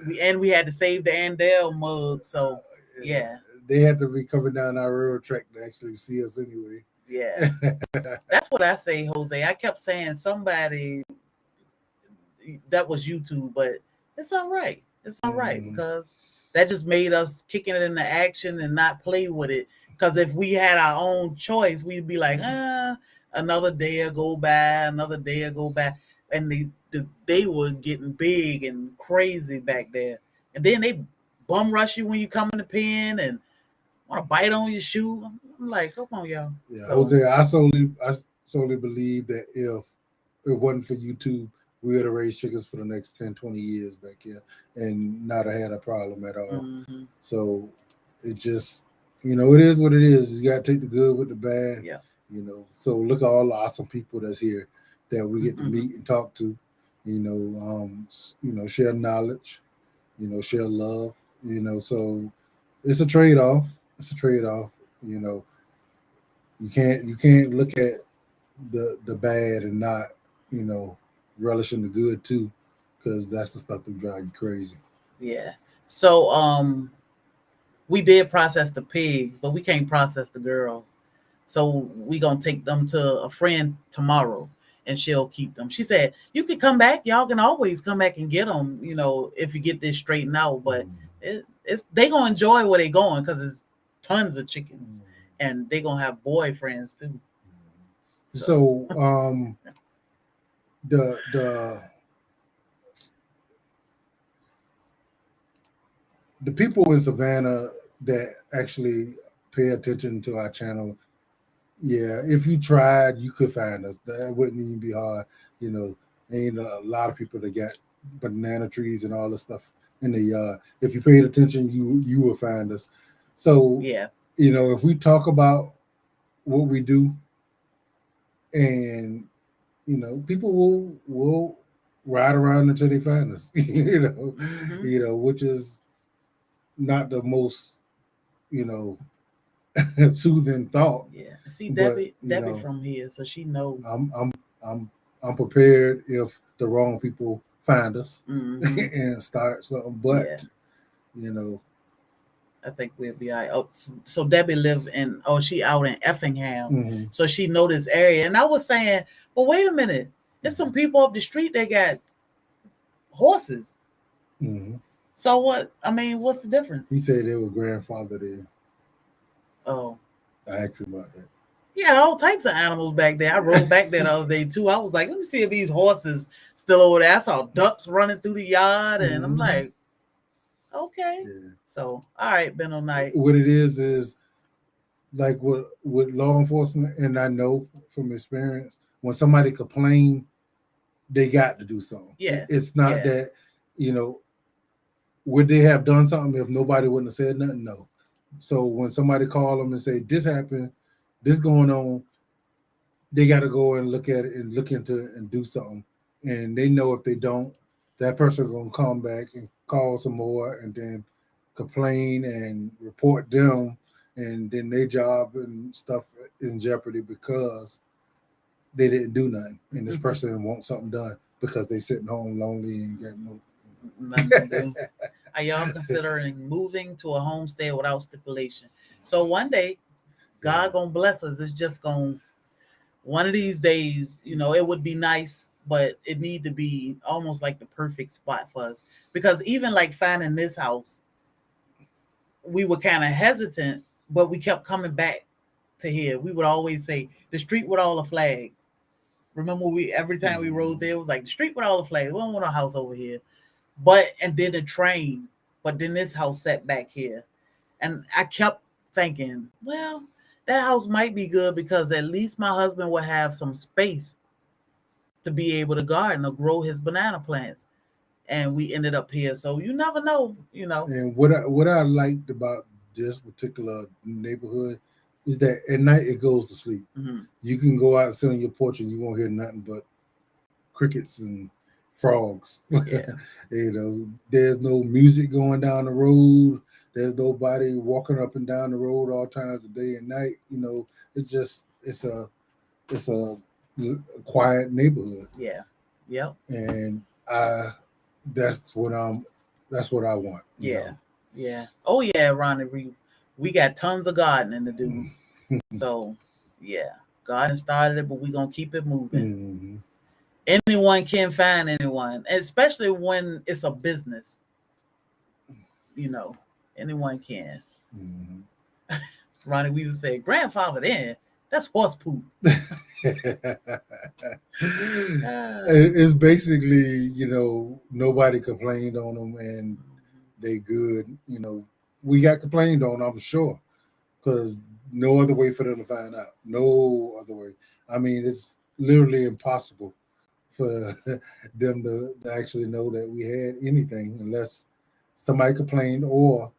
We had to save the Andel mug. So yeah, They had to be coming down our railroad track to actually see us anyway. yeah. That's what I say, Jose. I kept saying somebody that was YouTube, but it's all right. It's all right Mhm. because that just made us kicking it into action and not play with it. Because if we had our own choice, we'd be like, another day will go by, another day will go by. And they were getting big and crazy back there. And then they bum rush you when you come in the pen and want to bite on your shoe. I'm like, come on, y'all. Yeah, So, Jose, I solely believe that if it wasn't for YouTube, we would have raised chickens for the next 10, 20 years back here and not have had a problem at all. mhm. So it just, it is what it is. You got to take the good with the bad. Yeah. So look at all the awesome people that's here that we get to Mhm. meet and talk to. Share knowledge. Share love. So it's a trade off. It's a trade off. You know, you can't look at the bad and not you know relishing the good too, because that's the stuff that drive you crazy. Yeah. So, we did process the pigs, but we can't process the girls. So we gonna take them to a friend tomorrow, and she'll keep them. She said, "You can come back. Y'all can always come back and get them. If you get this straightened out." But it's they gonna enjoy where they going because it's tons of chickens, and they gonna have boyfriends too. So the the people in Savannah that actually pay attention to our channel, yeah, if you tried, you could find us. That wouldn't even be hard. You know, ain't a lot of people that got banana trees and all this stuff in the yard. If you paid attention, you will find us. So, Yeah. if we talk about what we do, and people will ride around until they find us. Which is not the most you know soothing thought. Yeah. See, But Debbie from here, so she knows. I'm prepared if the wrong people find us Mm-hmm. and start something. Yeah. But you know, I think we'll be all right. Oh, so Debbie live she out in Effingham, mm-hmm. so she know this area. And I was saying, well, wait a minute, there's some people up the street that got horses. Mm-hmm. So what? I mean, what's the difference? He said they were grandfather there. Oh, I asked him about that. he had all types of animals back there. I rode back there the other day too. I was like, let me see if these horses still over there. I saw ducks running through the yard, and I'm like, okay. Yeah. So, all right, Benno Knight. What it is like with law enforcement, and I know from experience, when somebody complain, they got to do something. Yeah. It's not that, would they have done something if nobody wouldn't have said nothing? No. So when somebody call them and say, this happened, this going on, they got to go and look at it and look into it and do something. And they know if they don't, that person going to come back and call some more and then complain and report them. And then their job and stuff is in jeopardy because they didn't do nothing. And this person wants something done because they sitting home lonely and got nothing to do. Are y'all considering moving to a homestead without stipulation? So one day, God gonna bless us. It's just gonna one of these days, it would be nice, but it need to be almost like the perfect spot for us. Because even like finding this house, we were kind of hesitant, but we kept coming back to here. We would always say the street with all the flags. Remember, every time we rode there, it was like the street with all the flags. We don't want a house over here. And then the train, but then this house sat back here. And I kept thinking, well, that house might be good because at least my husband would have some space to be able to garden or grow his banana plants. And we ended up here. So you never know. And what I liked about this particular neighborhood is that at night it goes to sleep. Mm-hmm. You can go out and sit on your porch and you won't hear nothing but crickets and frogs. Yeah. There's no music going down the road. There's nobody walking up and down the road all times of day and night. It's a quiet neighborhood. Yeah. Yep. And that's what I want. Yeah. Yeah. Oh yeah, Ronnie, we got tons of gardening to do. So yeah, garden started it, but we're gonna keep it moving. Mm-hmm. Anyone can find anyone, especially when it's a business. Anyone can. Mm-hmm. Ronnie Weaver said, "Grandfather, then that's horse poop." It's basically, nobody complained on them and they good. We got complained on, I'm sure, because no other way for them to find out. No other way. I mean, it's literally impossible for them to actually know that we had anything unless somebody complained or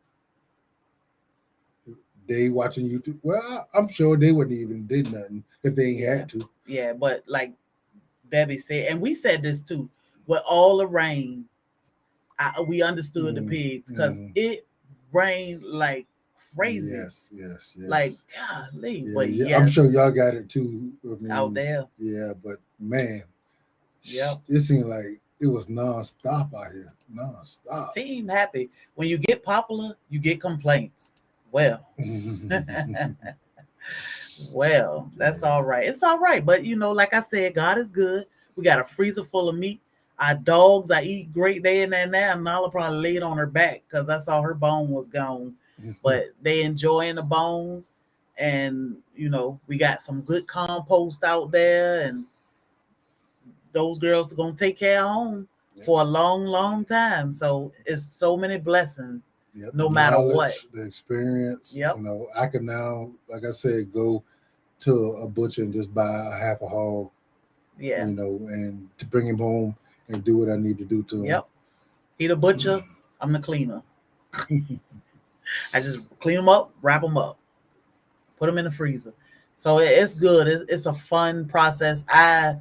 they watching YouTube. Well, I'm sure they wouldn't even did nothing if they ain't had to. Yeah, but like Debbie said, and we said this too, with all the rain, we understood the pigs because it rained like crazy. Yes. Like, golly. Yeah, But yeah. I'm sure y'all got it too. I mean, out there. Yeah, but man, Yep. it seemed like it was nonstop out here. Nonstop. Team happy. When you get popular, you get complaints. Well. Well, that's all right. It's all right. But like I said, God is good. We got a freezer full of meat. Our dogs, I eat great day in there now. Nala probably laid on her back because I saw her bone was gone. But they enjoying the bones. And, we got some good compost out there. And those girls are going to take care of home for a long, long time. So it's so many blessings. Yep. No matter what. The experience. Yep. I can now, like I said, go to a butcher and just buy a half a hog. Yeah. And to bring him home and do what I need to do to him. Yep. He the butcher, I'm the cleaner. I just clean them up, wrap them up, put them in the freezer. So it's good. It's a fun process. I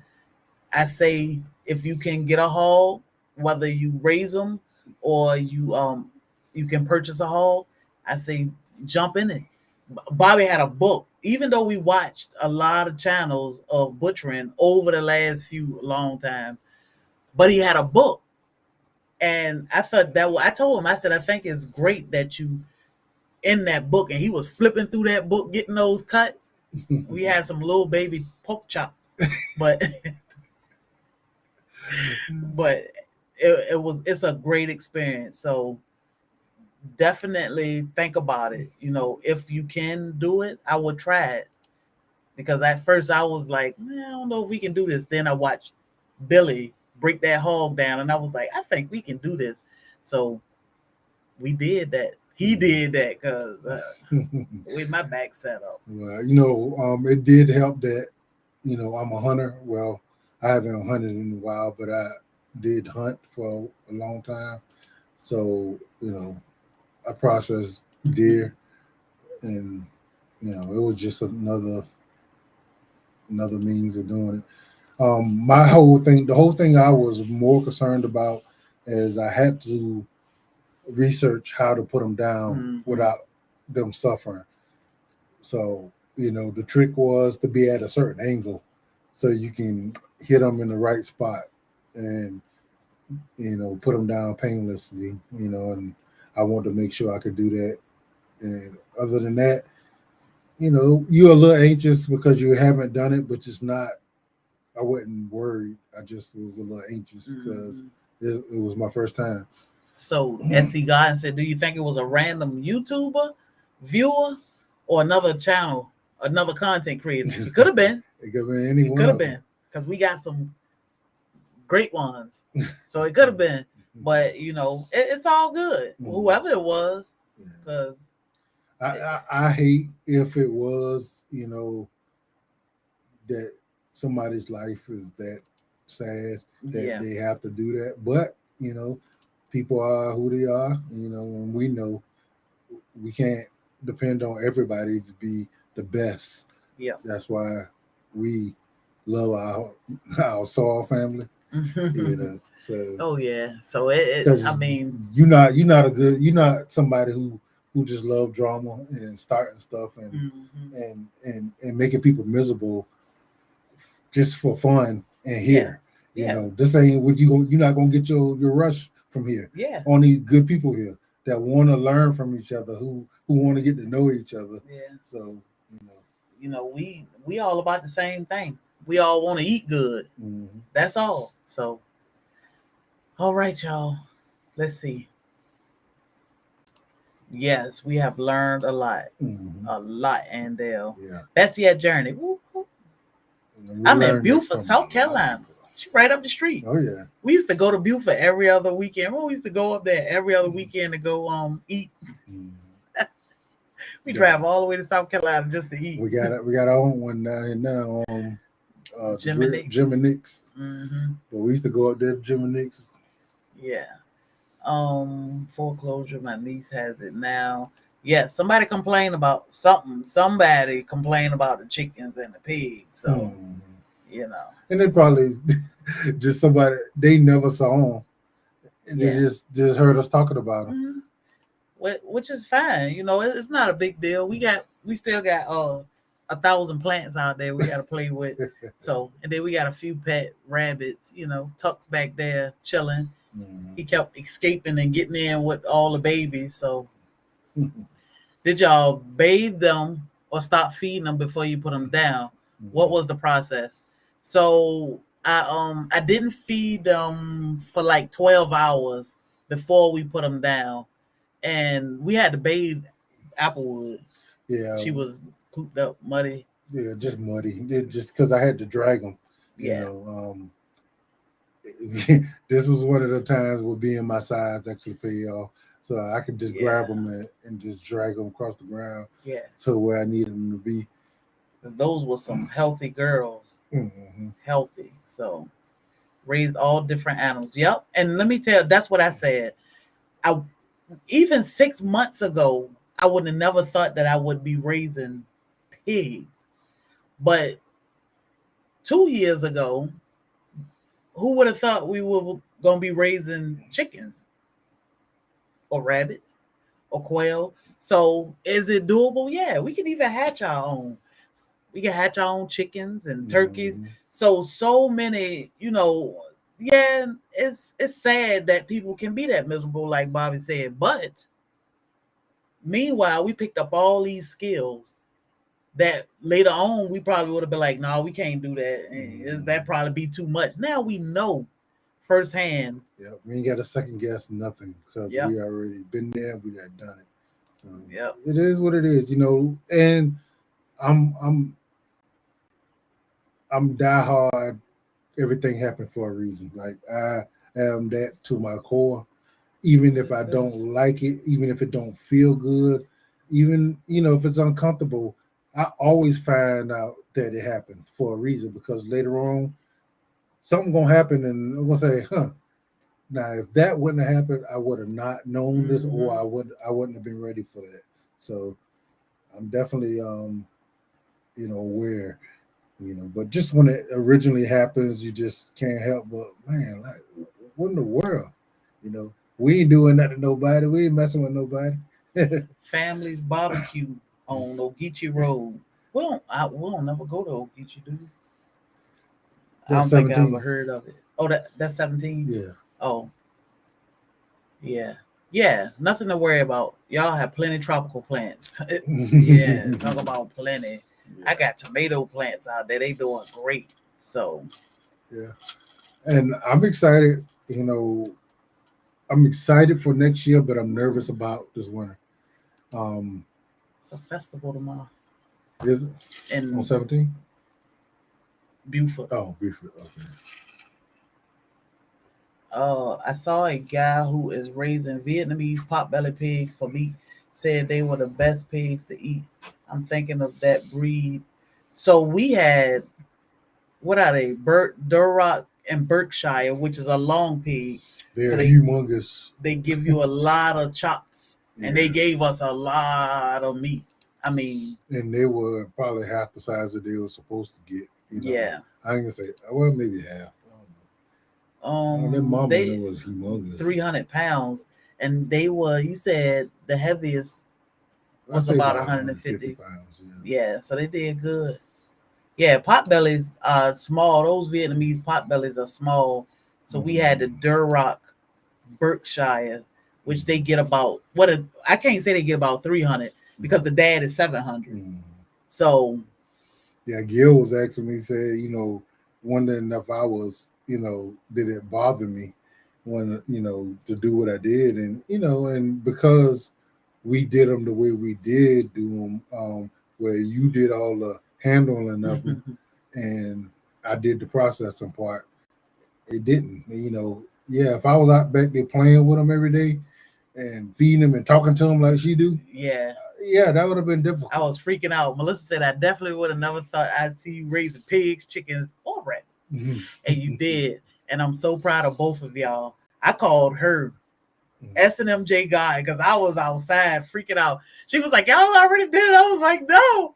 say if you can get a hog, whether you raise them or you can purchase a hog, I say jump in it. Bobby had a book. Even though we watched a lot of channels of butchering over the last few long time, but he had a book. And I thought I told him, I said, I think it's great that you in that book. And he was flipping through that book, getting those cuts. We had some little baby pork chops, but it's a great experience. So definitely think about it. If you can do it, I would try it. Because at first I was like, I don't know if we can do this. Then I watched Billy break that hog down, and I was like, I think we can do this. So we did that. He did that because with my back set up. Well, it did help that, I'm a hunter. Well, I haven't hunted in a while, but I did hunt for a long time. So, I processed deer, and, it was just another means of doing it. The whole thing I was more concerned about is I had to research how to put them down without them suffering. So, the trick was to be at a certain angle so you can hit them in the right spot and, put them down painlessly, and I wanted to make sure I could do that. And other than that, you're a little anxious because you haven't done it, but it's not. I wasn't worried. I just was a little anxious because it was my first time. So SC God said, do you think it was a random YouTuber, viewer, or another channel, another content creator? It could have been. It could have been anyone. It could have been because we got some great ones. So it could have been, but it's all good. Whoever it was, because I hate if it was that somebody's life is that sad that they have to do that. But people are who they are, and we know we can't depend on everybody to be the best. Yeah, that's why we love our SoilFamily. So oh yeah. So I mean, you're not somebody who just love drama and starting stuff and making people miserable just for fun and here. This ain't what you're not gonna get your rush from here. Yeah. Only good people here that want to learn from each other, who want to get to know each other. Yeah. So we all about the same thing. We all want to eat good. That's all. So all right, y'all. Let's see. Yes, we have learned a lot. A lot, Andale. Yeah. Bessie at Journey. Woo, woo. We I'm in learned that Beaufort, from South a lot of Carolina. people. She right up the street. Oh yeah. We used to go to Beaufort every other weekend. We used to go up there every other weekend to go eat. Mm. We Yeah. drive all the way to South Carolina just to eat. We got our own one down here now. Jim and Nick's. Jim and Nick's. Mm-hmm. But we used to go up there to Jim and Nick's. Yeah. Foreclosure. My niece has it now. Yeah, somebody complained about something. Somebody complained about the chickens and the pigs. So, you know. And it probably is just somebody they never saw them. And they just heard us talking about them. Mm-hmm. Which is fine. You know, it's not a big deal. We still got 1,000 plants out there we got to play with. So, and then we got a few pet rabbits. You know, Tuck's back there chilling. He kept escaping and getting in with all the babies. So, did y'all bathe them or stop feeding them before you put them down? What was the process? So I didn't feed them for like 12 hours before we put them down, and we had to bathe Applewood. Yeah, she was pooped up, muddy. Yeah, just muddy. Just because I had to drag them. You know, this was one of the times where being my size actually paid off. So I could just grab them and just drag them across the ground to where I needed them to be. Those were some healthy girls. Healthy. So raised all different animals. Yep. And let me tell you, that's what I said. Even 6 months ago, I would have never thought that I would be raising pigs. But 2 years ago, who would have thought we were going to be raising chickens or rabbits or quail? So is it doable? Yeah, we can even hatch our own. We can hatch our own chickens and turkeys. So many, you know, it's sad that people can be that miserable, like Bobby said. But meanwhile, we picked up all these skills that later on we probably would have been like, no, we can't do that. That probably be too much. Now we know firsthand. Yeah, we ain't got to second guess nothing because we already been there. We got done it. So it is what it is, you know. And I'm diehard. Everything happened for a reason. Like I am that to my core. Even if I don't like it, even if it don't feel good, even if it's uncomfortable, I always find out that it happened for a reason because later on, something gonna happen, and I'm gonna say, "Huh." Now, if that wouldn't have happened, I would have not known this, or I wouldn't have been ready for that. So, I'm definitely aware. But just when it originally happens, you just can't help but, man, like, what in the world? We ain't doing that to nobody. We ain't messing with nobody. Family's barbecue on Ogeechee Road. We'll never go to Ogeechee, do we? I don't think I ever heard of it. Oh, that's 17? Yeah. Oh. Yeah. Yeah, nothing to worry about. Y'all have plenty of tropical plants. Yeah, talk about plenty. Yeah. I got tomato plants out there. They doing great. So. Yeah. And I'm excited, I'm excited for next year, but I'm nervous about this winter. It's a festival tomorrow. Is it? On 17? Beaufort. Oh, Beaufort. Okay. I saw a guy who is raising Vietnamese potbelly pigs for meat. Said they were the best pigs to eat. I'm thinking of that breed. So we had, what are they? Duroc and Berkshire, which is a long pig. They're humongous. They give you a lot of chops, and they gave us a lot of meat. I mean, and they were probably half the size that they were supposed to get. Yeah, I ain't gonna say, well, maybe half. That mama was humongous, 300 pounds, and they were. You said the heaviest was about 150 pounds. Yeah, so they did good. Yeah, potbellies are small. Those Vietnamese potbellies are small. So we had the Duroc Berkshire, which they get about I can't say they get about 300 because the dad is 700. So yeah, Gil was asking me, said, wondering if I was, did it bother me when, to do what I did, and and because we did them the way we did do them, where you did all the handling of them, and I did the processing part. It didn't, Yeah, if I was out back there playing with them every day and feeding them and talking to them like she do, Yeah. yeah, that would have been difficult. I was freaking out. Melissa said I definitely would have never thought I'd see you raising pigs, chickens, or rabbits. Mm-hmm. And you did. And I'm so proud of both of y'all. I called her SNMJ guy because I was outside freaking out. She was like, y'all already did it. I was like, no.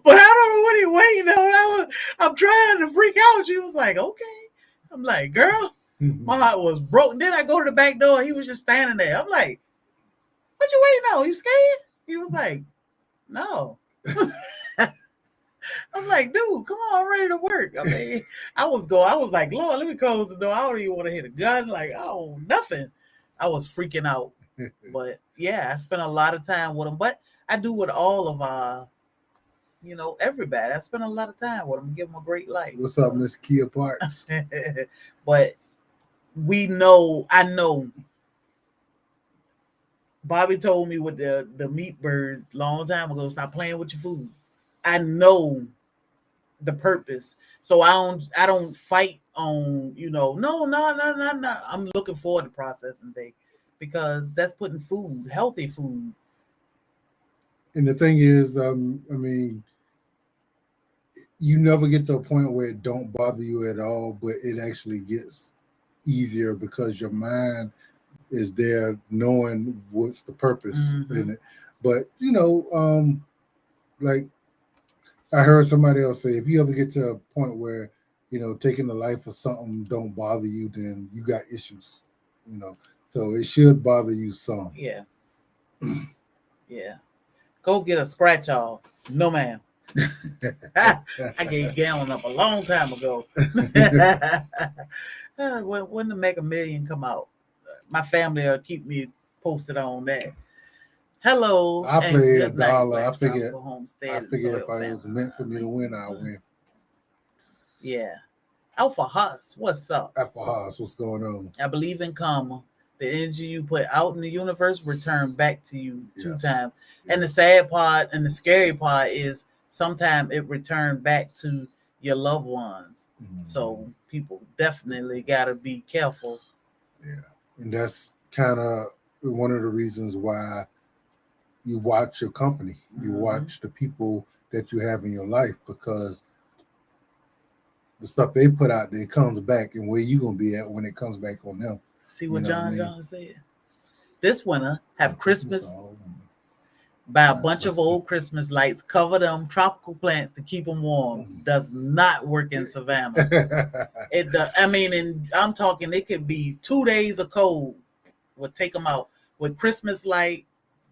But I don't know what he waiting on. I'm trying to freak out. She was like, okay. I'm like, girl, my heart was broken. Then I go to the back door. He was just standing there. I'm like, what you waiting on? You scared? He was like, no. I'm like, dude, come on, I'm ready to work. I mean, I was like, Lord, let me close the door. I don't even want to hit a gun. Like, oh, nothing. I was freaking out. But yeah, I spent a lot of time with him. But I do with all of everybody. I spend a lot of time with them, give them a great life. What's up, Miss Kia Parks? But I know. Bobby told me with the meat birds long time ago, stop playing with your food. I know the purpose. So I don't fight on, no. I'm looking forward to processing day because that's putting food, healthy food. And the thing is, I mean, you never get to a point where it don't bother you at all, but it actually gets easier because your mind is there knowing what's the purpose in it. But, like I heard somebody else say, if you ever get to a point where, taking the life of something don't bother you, then you got issues, So it should bother you some. Yeah. Yeah. Go get a scratch off. No, ma'am. I gave Gallon up a long time ago. When the Mega Million come out, my family will keep me posted on that. Hello. I play a dollar. I figure if it was meant for me to win, I'll win. Yeah. Alpha Haas, what's up? Alpha Haas, what's going on? I believe in karma. The energy you put out in the universe return back to you two times. Yes. And the sad part and the scary part is sometimes it returned back to your loved ones. Mm-hmm. So people definitely got to be careful. Yeah. And that's kind of one of the reasons why you watch your company. You watch the people that you have in your life, because the stuff they put out there comes back, and where you going to be at when it comes back on them. See what John said? This winter, have Christmas, buy a bunch of old Christmas lights, cover them tropical plants to keep them warm. Does not work in Savannah. It does. I mean, and I'm talking, it could be 2 days of cold. We'll take them out with Christmas light,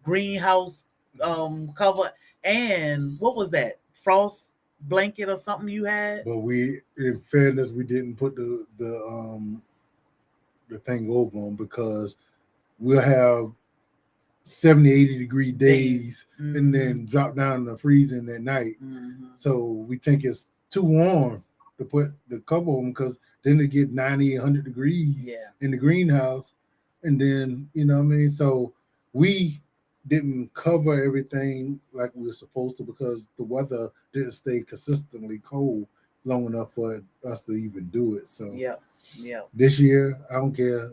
greenhouse cover, and what was that? Frost blanket or something you had? But we, in fairness, we didn't put the thing over them, because we'll have 70, 80 degree days and then drop down to freezing at night. So we think it's too warm to put the cover on, because then they get 90, 100 degrees in the greenhouse. And then, so we didn't cover everything like we were supposed to, because the weather didn't stay consistently cold long enough for us to even do it. So this year, I don't care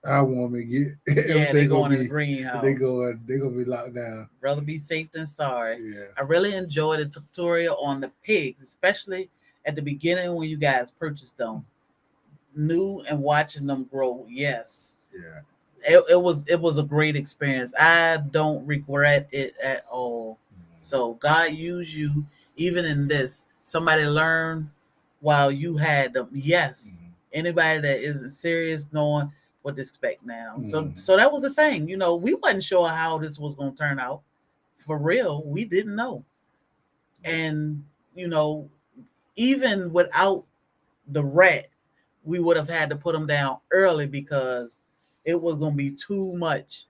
how warm it get. They going in the greenhouse. They're gonna be locked down. Rather be safe than sorry. Yeah. I really enjoyed the tutorial on the pigs, especially at the beginning when you guys purchased them. New and watching them grow. Yes. Yeah. It was a great experience. I don't regret it at all. So God used you even in this. Somebody learned while you had them. Yes. Anybody that isn't serious knowing what to expect now. So that was a thing. We wasn't sure how this was gonna turn out. For real, we didn't know. And even without the rat, we would have had to put them down early because it was going to be too much.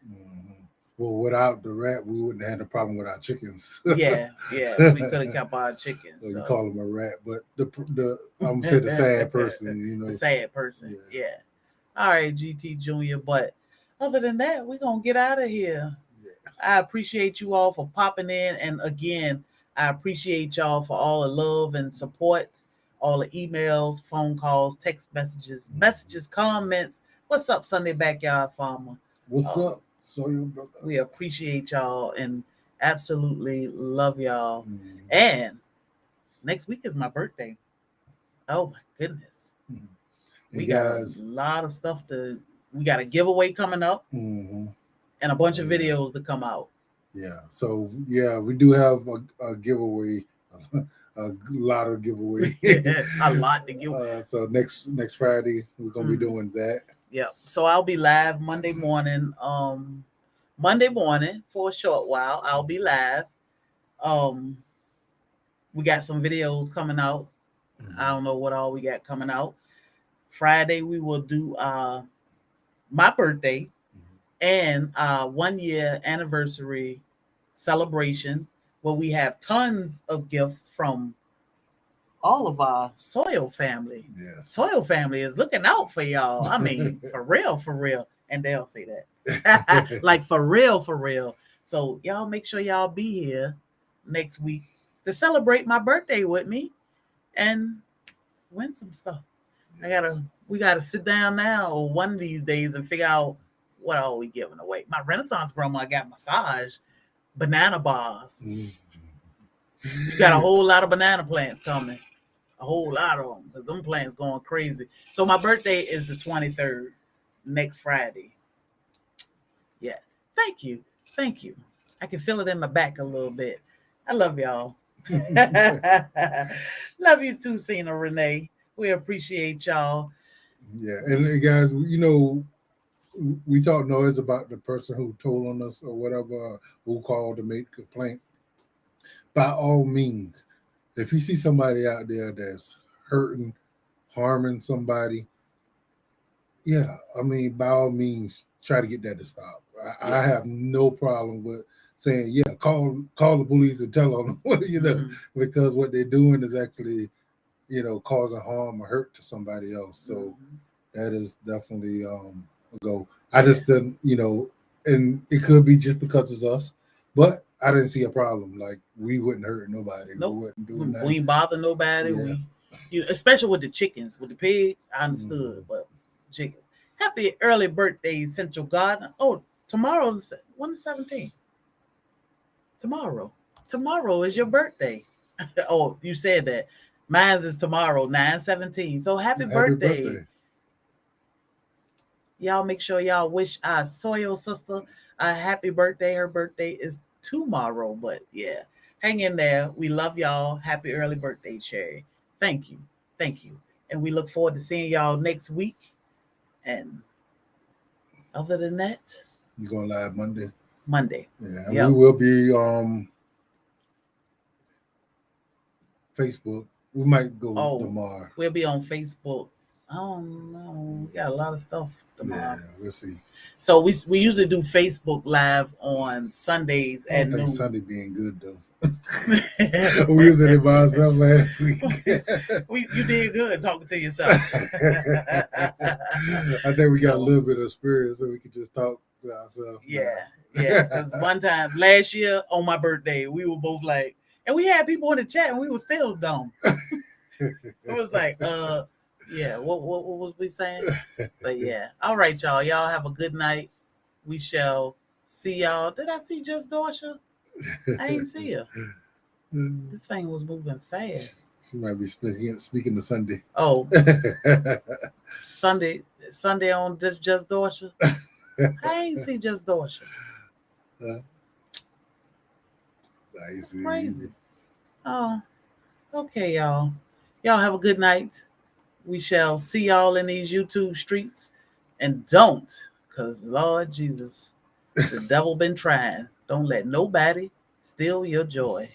Well, without the rat, we wouldn't have had a problem with our chickens. yeah, we could have kept our chickens. So you call them a rat, but the I'm gonna say the sad person, The sad person, yeah. All right, GT Junior, but other than that, we're going to get out of here. Yeah. I appreciate you all for popping in. And again, I appreciate y'all for all the love and support, all the emails, phone calls, text messages, comments. What's up, Sunday Backyard Farmer? What's up, Soil brother? We appreciate y'all and absolutely love y'all. And next week is my birthday. Oh my goodness. We got a lot of stuff we got a giveaway coming up and a bunch of videos to come out. Yeah. So yeah, we do have a giveaway, a lot of giveaway. A lot to give. So next Friday we're gonna be doing that. Yeah. So I'll be live Monday morning. Monday morning for a short while. I'll be live. We got some videos coming out. I don't know what all we got coming out. Friday we will do my birthday and 1 year anniversary celebration where we have tons of gifts from all of our Soil family. Yes. Soil family is looking out for y'all. I mean, for real. And they'll say that. Like for real. So y'all make sure y'all be here next week to celebrate my birthday with me and win some stuff. We gotta sit down now or one of these days and figure out what all we giving away. My Renaissance grandma got massage, banana bars. You got a whole lot of banana plants coming. A whole lot of them. Them plants going crazy. So my birthday is the 23rd, next Friday. Yeah. Thank you. I can feel it in my back a little bit. I love y'all. Love you too, Cena Renee. We appreciate y'all. Yeah, and guys, we talk noise about the person who told on us or whatever, who called to make a complaint. By all means, if you see somebody out there that's hurting, harming somebody, yeah, I mean, by all means, try to get that to stop. I have no problem with saying, yeah, call the police and tell them, because what they're doing is actually, causing harm or hurt to somebody else. So that is definitely a go. I just didn't, and it could be just because it's us, but I didn't see a problem. Like we wouldn't hurt nobody. Nope. We wouldn't do nothing. We ain't bother nobody. Yeah. Especially with the chickens, with the pigs, I understood, but chickens. Happy early birthday, Central Garden. Oh, tomorrow's when the 17th. Tomorrow is your birthday. Oh, you said that. Mine's is tomorrow, 9/17. So happy birthday. Y'all make sure y'all wish our Soil sister a happy birthday. Her birthday is tomorrow, but yeah, hang in there. We love y'all. Happy early birthday, Sherry. Thank you. And we look forward to seeing y'all next week. And other than that, you're going live Monday. Yeah, yep. We will be Facebook. We might go tomorrow. We'll be on Facebook. I don't know. We got a lot of stuff tomorrow. Yeah, we'll see. So we usually do Facebook Live on Sundays at noon. Sunday being good though. We used it by ourselves last week. You did good talking to yourself. I think we got a little bit of spirit, so we could just talk to ourselves. Yeah. Because one time last year on my birthday, we were both like, and we had people in the chat, and we were still dumb. It was like, yeah. What was we saying? But yeah. All right, y'all. Y'all have a good night. We shall see y'all. Did I see Just Dorsha? I ain't see her. This thing was moving fast. She might be speaking to Sunday. Oh, Sunday on Just Dorsha. I ain't see Just Dorsha. That's crazy. Oh, okay, y'all. Y'all have a good night. We shall see y'all in these YouTube streets. And don't, because Lord Jesus, the devil been trying. Don't let nobody steal your joy.